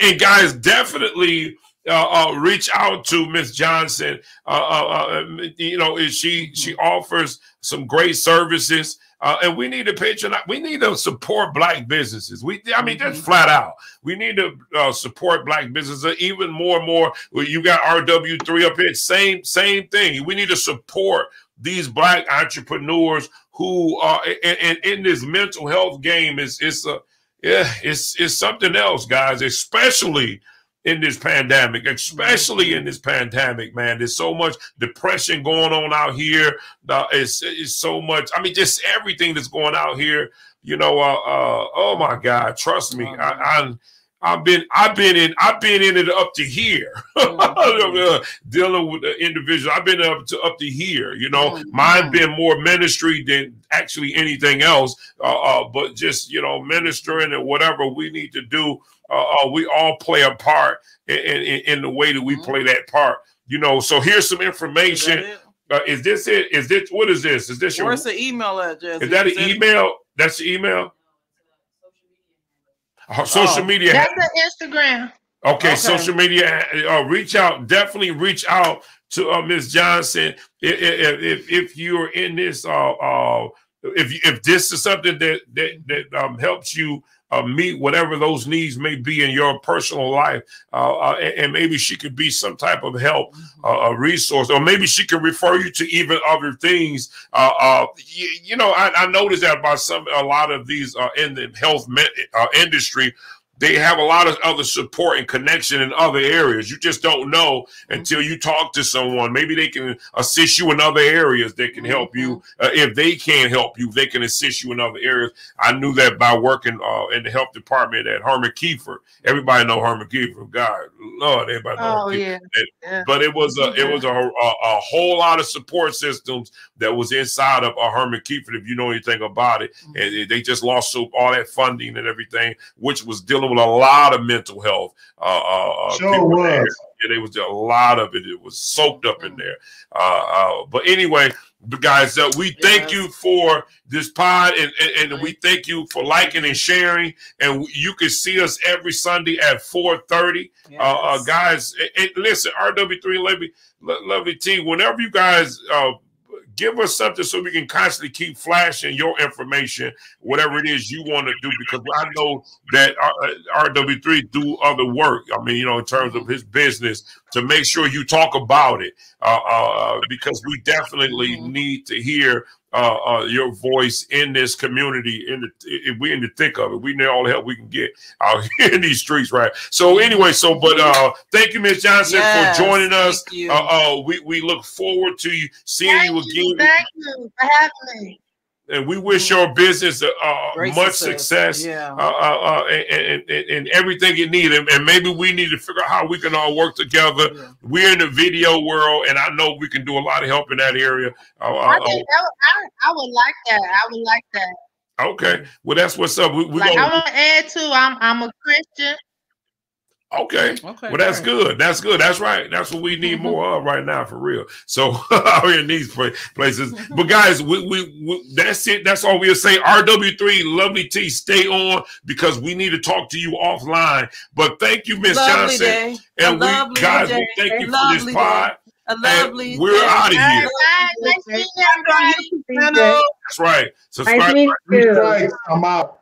And guys, definitely reach out to Miss Johnson. She offers some great services. And we need to patronize. We need to support Black businesses. That's flat out. We need to support Black businesses even more and more. You got RW3 up here. Same thing. We need to support these Black entrepreneurs who are in this mental health game. It's something else, guys. Especially in this pandemic, man. There's so much depression going on out here. It's so much. Just everything that's going out here. Oh my God, trust me. I've been in it up to here. Dealing with the individual. I've been up to here. Mine been more ministry than actually anything else. But just ministering and whatever we need to do. We all play a part in the way that we play that part. So here's some information. Is this it? What is this? Is this Where's the email address? Is that an email? That's the email? Social media. That's the Instagram. Okay, social media. Reach out. Definitely reach out to Ms. Johnson if you're in this. If this is something that helps you meet whatever those needs may be in your personal life, and maybe she could be some type of help, a resource, or maybe she can refer you to even other things. I noticed that about a lot of these in the health industry. They have a lot of other support and connection in other areas. You just don't know until you talk to someone. Maybe they can assist you in other areas. They can help you. If they can't help you, they can assist you in other areas. I knew that by working in the health department at Herman Kiefer. Everybody know Herman Kiefer. God, Lord, everybody know Herman Kiefer. Yeah. But it was a whole lot of support systems that was inside of Herman Kiefer, if you know anything about it. And they just lost all that funding and everything, which was dealing with a lot of mental health. Sure was. There was a lot of it. It was soaked up in there. But anyway, guys, we thank you for this pod, and we thank you for liking and sharing. And you can see us every Sunday at 4:30. Guys, and listen, RW3 Lovely T, whenever you guys give us something so we can constantly keep flashing your information, whatever it is you want to do, because I know that RW3 do other work. I mean, you know, in terms of his business, to make sure you talk about it, because we definitely need to hear your voice in this community. We're in the thick of it. We need all the help we can get out here in these streets, right? So anyway, thank you, Ms. Johnson, for joining us. We look forward to seeing you again. Thank you for having me. And we wish your business much success, and everything you need. And maybe we need to figure out how we can all work together. Yeah. We're in the video world, and I know we can do a lot of help in that area. I would like that. I would like that. Okay. Well, that's what's up. I want to add to, I'm a Christian. Okay. Well, that's good. That's good. That's right. That's what we need more of right now, for real. So out here in these places. But guys, we that's it. That's all we'll say. RW3, Lovely T, stay on, because we need to talk to you offline. But thank you, Miss Johnson. Day. And we thank you for this pod. We're out of here. That's right. Subscribe. I'm out.